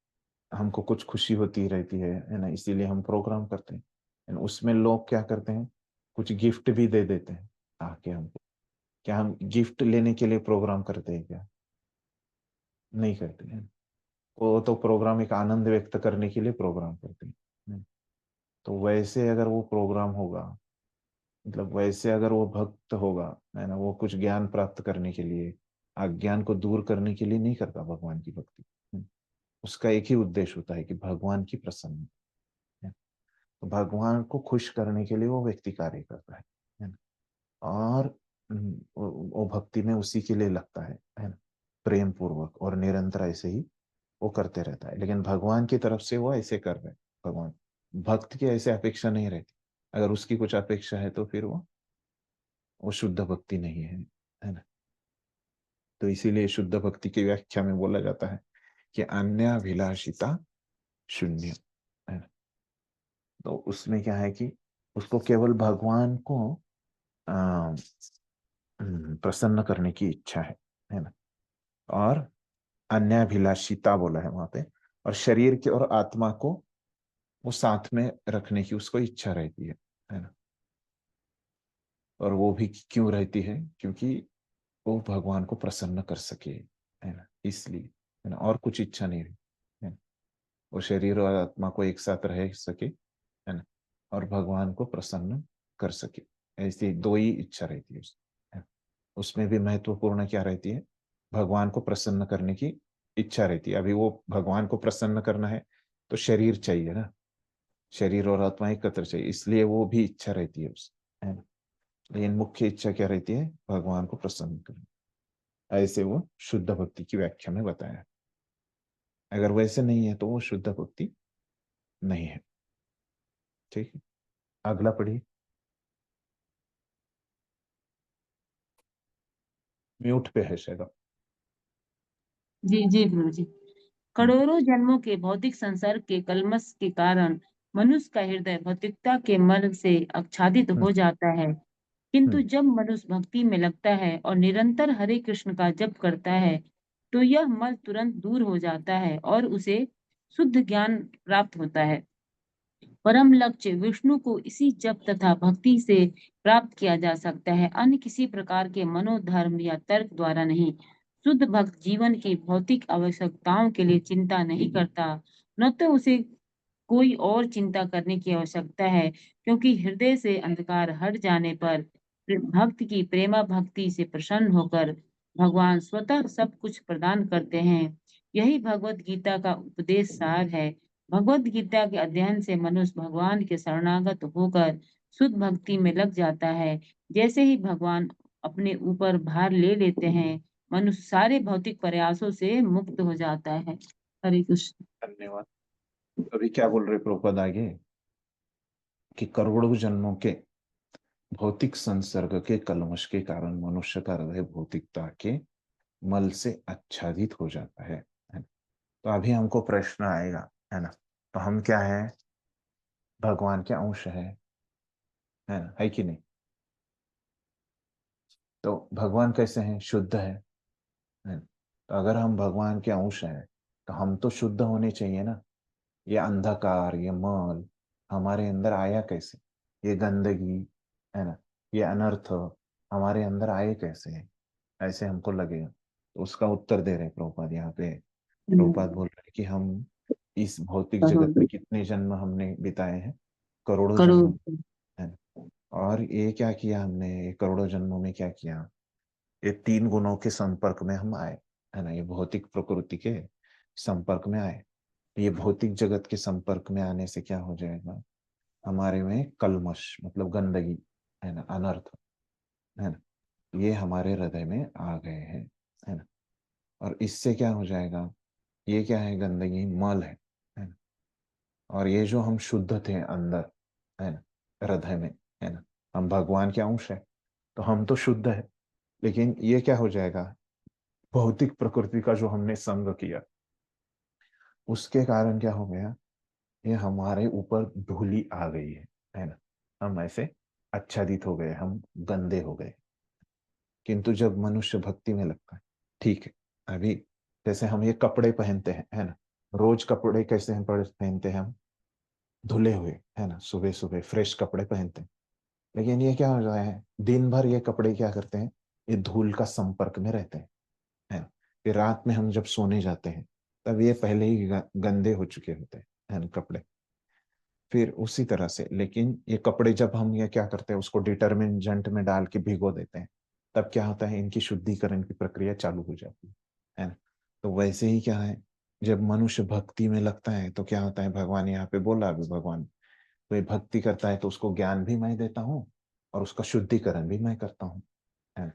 हमको कुछ खुशी होती रहती है ना, इसीलिए हम प्रोग्राम करते हैं। And उसमें लोग क्या करते हैं, कुछ गिफ्ट भी दे देते हैं आके हमको। क्या हम गिफ्ट लेने के लिए प्रोग्राम करते हैं क्या, नहीं करते हैं। वो तो प्रोग्राम एक आनंद व्यक्त करने के लिए प्रोग्राम करते हैं। तो वैसे अगर वो प्रोग्राम होगा, मतलब वैसे अगर वो भक्त होगा, है ना, वो कुछ ज्ञान प्राप्त करने के लिए, अज्ञान को दूर करने के लिए नहीं करता भगवान की भक्ति। उसका एक ही उद्देश्य होता है कि भगवान की प्रसन्नता, तो भगवान को खुश करने के लिए वो व्यक्ति कार्य करता है ना। और वो भक्ति में उसी के लिए लगता है ना, प्रेम पूर्वक और निरंतर ऐसे ही वो करते रहता है। लेकिन भगवान की तरफ से वो ऐसे कर रहे हैं, भगवान भक्त की ऐसे अपेक्षा नहीं रहती। अगर उसकी कुछ अपेक्षा है तो फिर वो वो शुद्ध भक्ति नहीं है ना। तो इसीलिए शुद्ध भक्ति की व्याख्या में बोला जाता है कि अन्याभिलाषिता शून्य, है ना। तो उसमें क्या है कि उसको केवल भगवान को प्रसन्न करने की इच्छा है ना। और अन्याभिलाषिता बोला है वहां पे, और शरीर के और आत्मा को वो साथ में रखने की उसको इच्छा रहती है ना। और वो भी क्यों रहती है, क्योंकि वो भगवान को प्रसन्न कर सके, है ना, इसलिए, है ना, और कुछ इच्छा नहीं रही, है ना। वो शरीर और आत्मा को एक साथ रह सके, है ना, और भगवान को प्रसन्न कर सके, ऐसी दो ही इच्छा रहती है है। उसमें भी महत्वपूर्ण क्या रहती है, भगवान को प्रसन्न करने की इच्छा रहती है। अभी वो भगवान को प्रसन्न करना है तो शरीर चाहिए ना, शरीर और आत्मा एकत्र चाहिए, इसलिए वो भी इच्छा रहती है उस, है ना। लेकिन मुख्य इच्छा क्या रहती है, भगवान को प्रसन्न करना। ऐसे वो शुद्ध भक्ति की व्याख्या में बताया है। अगर वैसे नहीं है तो वो शुद्ध भक्ति नहीं है। ठीक है, अगला पढ़िए। म्यूट पे है शायद। जी जी गुरु जी। करोड़ों जन्मों के भौतिक संसर्ग के कलमश के कारण मनुष्य का हृदय भौतिकता के मल से आच्छादित हो जाता है। किंतु जब मनुष्य भक्ति में लगता है और निरंतर हरे कृष्ण का जप करता है तो यह मल तुरंत दूर हो जाता है और उसे शुद्ध ज्ञान प्राप्त होता है। परम लक्ष्य विष्णु को इसी जप तथा भक्ति से प्राप्त किया जा सकता है, अन्य किसी प्रकार के मनोधर्म या तर्क द्वारा नहीं। शुद्ध भक्त जीवन की भौतिक आवश्यकताओं के लिए चिंता नहीं करता, न तो उसे कोई और चिंता करने की आवश्यकता है, क्योंकि हृदय से अंधकार हट जाने पर भक्त की प्रेमा भक्ति से प्रसन्न होकर भगवान स्वतः सब कुछ प्रदान करते हैं। यही भगवत गीता का उपदेश सार है। भगवत गीता के अध्ययन से मनुष्य भगवान के शरणागत होकर शुद्ध भक्ति में लग जाता है। जैसे ही भगवान अपने ऊपर भार ले लेते हैं, मनुष्य सारे भौतिक प्रयासों से मुक्त हो जाता है। हरे कृष्ण। धन्यवाद। अभी क्या बोल रहे प्रभुपद आगे, कि करोड़ों जन्मों के भौतिक संसर्ग के कलमश के कारण मनुष्य का हृदय भौतिकता के मल से आच्छादित हो जाता है ना? तो अभी हमको प्रश्न आएगा, है ना, तो हम क्या है, भगवान के अंश है ना, है कि नहीं। तो भगवान कैसे हैं, शुद्ध है ना? तो अगर हम भगवान के अंश हैं तो हम तो शुद्ध होने चाहिए ना। ये अंधकार, ये मल हमारे अंदर आया कैसे, ये गंदगी, है ना, ये अनर्थ हमारे अंदर आए कैसे, ऐसे हमको लगेगा। तो उसका उत्तर दे रहे हैं प्रभुपाद यहाँ पे। प्रभुपाद बोल रहे हैं कि हम इस भौतिक जगत में कितने जन्म हमने बिताए हैं, करोड़ों करो। जन्म, है ना। और ये क्या किया हमने, ये करोड़ों जन्मों में क्या किया, ये तीन गुणों के संपर्क में हम आए, है ना। ये भौतिक प्रकृति के संपर्क में आए। ये भौतिक जगत के संपर्क में आने से क्या हो जाएगा, हमारे में कलमश मतलब गंदगी, है ना, अनर्थ, है ना, ये हमारे हृदय में आ गए हैं, है ना। और इससे क्या हो जाएगा, ये क्या है, गंदगी मल है ना। और ये जो हम शुद्ध थे अंदर, है ना, हृदय में, है ना, हम भगवान के अंश है, तो हम तो शुद्ध है। लेकिन ये क्या हो जाएगा, भौतिक प्रकृति का जो हमने संग किया, उसके कारण क्या हो गया, ये हमारे ऊपर धूली आ गई है ना। हम ऐसे आच्छादित हो गए, हम गंदे हो गए। किंतु जब मनुष्य भक्ति में लगता है, ठीक है, अभी जैसे हम ये कपड़े पहनते हैं, है ना, रोज कपड़े कैसे हम पहनते हैं, हम धुले हुए, है ना, सुबह सुबह फ्रेश कपड़े पहनते हैं। लेकिन ये क्या हो रहा है, दिन भर ये कपड़े क्या करते हैं, ये धूल का संपर्क में रहते हैं, है ना। फिर रात में हम जब सोने जाते हैं तब ये पहले ही गंदे हो चुके होते हैं, है ना, कपड़े। फिर उसी तरह से, लेकिन ये कपड़े जब हम ये क्या करते हैं, उसको डिटर्मिनेंट में डाल के भिगो देते हैं, तब क्या होता है, इनकी शुद्धिकरण की प्रक्रिया चालू हो जाती है ना। तो वैसे ही क्या है, जब मनुष्य भक्ति में लगता है तो क्या होता है, भगवान यहाँ पे बोला, अभी भगवान कोई भक्ति करता है तो उसको ज्ञान भी मैं देता हूँ और उसका शुद्धिकरण भी मैं करता हूँ, है ना।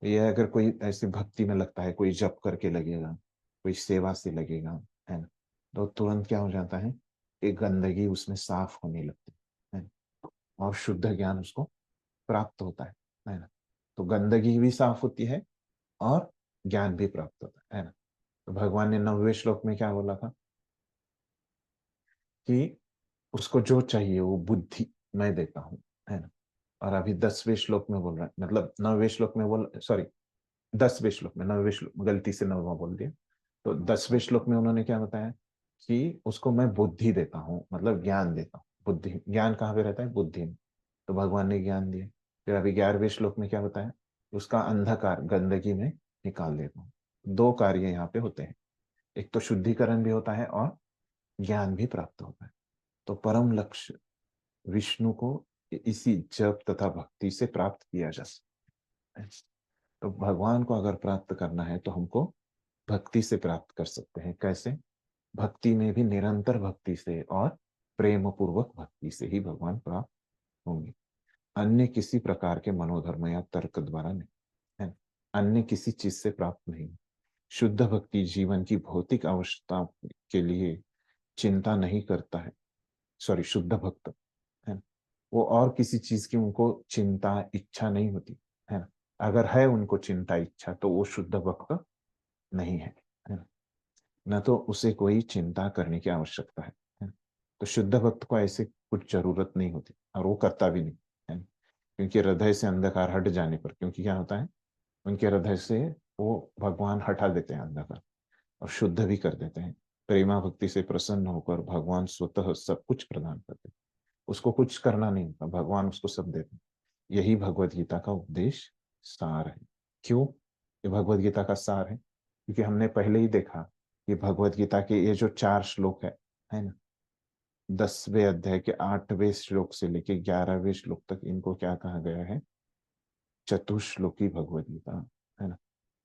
ये अगर कोई ऐसे भक्ति में लगता है, कोई जप करके लगेगा, कोई सेवा से लगेगा, है ना, तो तुरंत क्या हो जाता है, एक गंदगी उसमें साफ होने लगती है ना, और शुद्ध ज्ञान उसको प्राप्त होता है ना। तो गंदगी भी साफ होती है और ज्ञान भी प्राप्त होता है ना। तो भगवान ने 9वें श्लोक में क्या बोला था कि उसको जो चाहिए वो बुद्धि मैं देता हूँ, है ना। और अभी 10वें श्लोक में बोल रहा है, मतलब 9वें श्लोक में बोल, सॉरी 10वें श्लोक में, 9वें श्लोक, गलती से 9वां बोल दिया। तो 10वें श्लोक में उन्होंने क्या बताया कि उसको मैं बुद्धि देता हूँ, मतलब ज्ञान देता हूँ। बुद्धि, ज्ञान कहाँ पे रहता है? बुद्धि में। तो भगवान ने ज्ञान दिया। फिर अभी 11वें श्लोक में क्या बताया? उसका अंधकार, गंदगी में निकाल देता हूँ। दो कार्य यहाँ पे होते हैं, एक तो शुद्धिकरण भी होता है और ज्ञान भी प्राप्त होता है। तो परम लक्ष्य विष्णु को इसी जप तथा भक्ति से प्राप्त किया जा सकता है। तो भगवान को अगर प्राप्त करना है तो हमको भक्ति से प्राप्त कर सकते हैं। कैसे? भक्ति में भी निरंतर भक्ति से और प्रेम पूर्वक भक्ति से ही भगवान प्राप्त होंगे, अन्य किसी प्रकार के मनोधर्म या तर्क द्वारा नहीं, है। अन्य किसी चीज से प्राप्त नहीं। शुद्ध भक्ति जीवन की भौतिक आवश्यकता के लिए चिंता नहीं करता है। सॉरी, शुद्ध भक्त, है ना, वो और किसी चीज की उनको चिंता इच्छा नहीं होती, है ना। अगर है उनको चिंता इच्छा तो वो शुद्ध भक्त नहीं है ना। न तो उसे कोई चिंता करने की आवश्यकता है ना? तो शुद्ध भक्त को ऐसे कुछ जरूरत नहीं होती और वो करता भी नहीं, है ना। क्योंकि हृदय से अंधकार हट जाने पर, क्योंकि क्या होता है, उनके हृदय से वो भगवान हटा देते हैं अंधकार और शुद्ध भी कर देते हैं। प्रेमा भक्ति से प्रसन्न होकर भगवान स्वतः सब कुछ प्रदान करते हैं। उसको कुछ करना नहीं होता, भगवान उसको सब देते हैं। यही भगवत गीता का उपदेश सार है। क्यों ये भगवत गीता का सार है? क्योंकि हमने पहले ही देखा कि भगवत गीता के ये जो 4 श्लोक है ना, 10वें अध्याय के 8वें श्लोक से लेके 11वें श्लोक तक, इनको क्या कहा गया है? चतुश्लोकी भगवत गीता, है ना।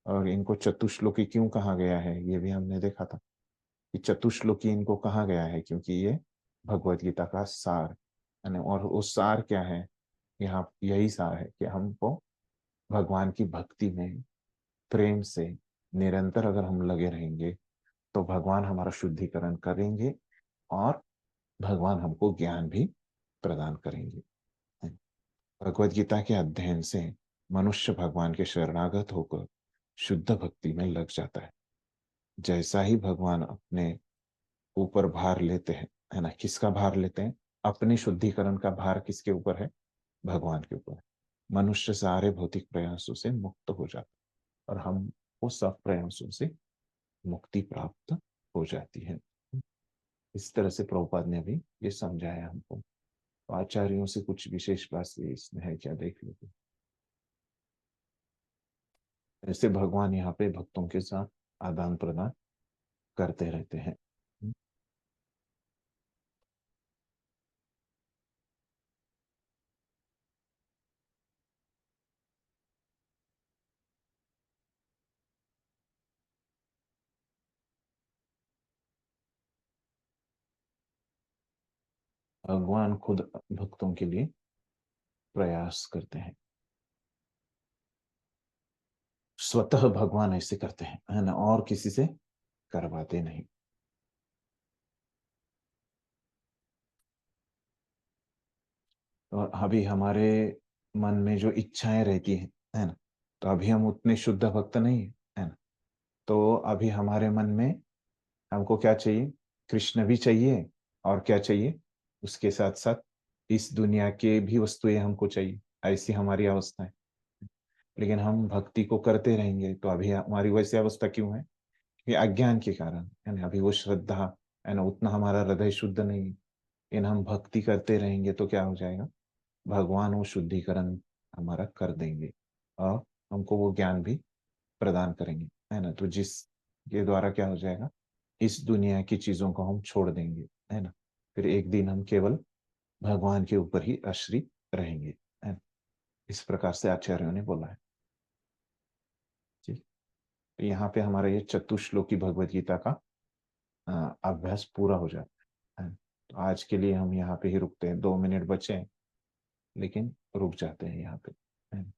और इनको चतुश्लोकी क्यों कहा गया है ये भी हमने देखा था कि चतुश्लोकी इनको कहा गया है क्योंकि ये भगवत गीता का सार है ना। और वो सार क्या है? यहाँ यही सार है कि हमको भगवान की भक्ति में प्रेम से निरंतर अगर हम लगे रहेंगे तो भगवान हमारा शुद्धिकरण करेंगे और भगवान हमको ज्ञान भी प्रदान करेंगे। भगवत गीता के अध्ययन से मनुष्य भगवान के शरणागत होकर शुद्ध भक्ति में लग जाता है। जैसा ही भगवान अपने ऊपर भार लेते हैं, है ना, किसका भार लेते हैं? अपने शुद्धिकरण का भार किसके ऊपर है? भगवान के ऊपर है। मनुष्य सारे भौतिक प्रयासों से मुक्त हो जाता है और हम वो सब प्रयासों से मुक्ति प्राप्त हो जाती है। इस तरह से प्रभुपाद ने अभी ये समझाया हमको। तो आचार्यों से कुछ विशेष बात इसमें है क्या, देख लेते। ऐसे भगवान यहाँ पे भक्तों के साथ आदान प्रदान करते रहते हैं। भगवान खुद भक्तों के लिए प्रयास करते हैं, स्वतः भगवान ऐसे करते हैं, है ना, और किसी से करवाते नहीं। और अभी हमारे मन में जो इच्छाएं रहती हैं, है ना, तो अभी हम उतने शुद्ध भक्त नहीं है ना। तो अभी हमारे मन में हमको क्या चाहिए? कृष्ण भी चाहिए और क्या चाहिए? उसके साथ साथ इस दुनिया के भी वस्तुएं हमको चाहिए। ऐसी हमारी अवस्था है। लेकिन हम भक्ति को करते रहेंगे तो अभी हमारी वैसी अवस्था क्यों है? ये अज्ञान के कारण है ना। अभी वो श्रद्धा है ना, उतना हमारा हृदय शुद्ध नहीं है। लेकिन हम भक्ति करते रहेंगे तो क्या हो जाएगा? भगवान वो शुद्धिकरण हमारा कर देंगे और हमको वो ज्ञान भी प्रदान करेंगे, है ना। तो जिस के द्वारा क्या हो जाएगा? इस दुनिया की चीजों को हम छोड़ देंगे, है ना। फिर एक दिन हम केवल भगवान के ऊपर ही आश्रित रहेंगे, है ना। इस प्रकार से आचार्यों ने बोला है। ठीक, तो यहाँ पे हमारा ये चतुश्लोकी भगवत गीता का अभ्यास पूरा हो जाता है। तो आज के लिए हम यहाँ पे ही रुकते हैं, 2 मिनट बचे हैं लेकिन रुक जाते हैं यहाँ पे, है ना।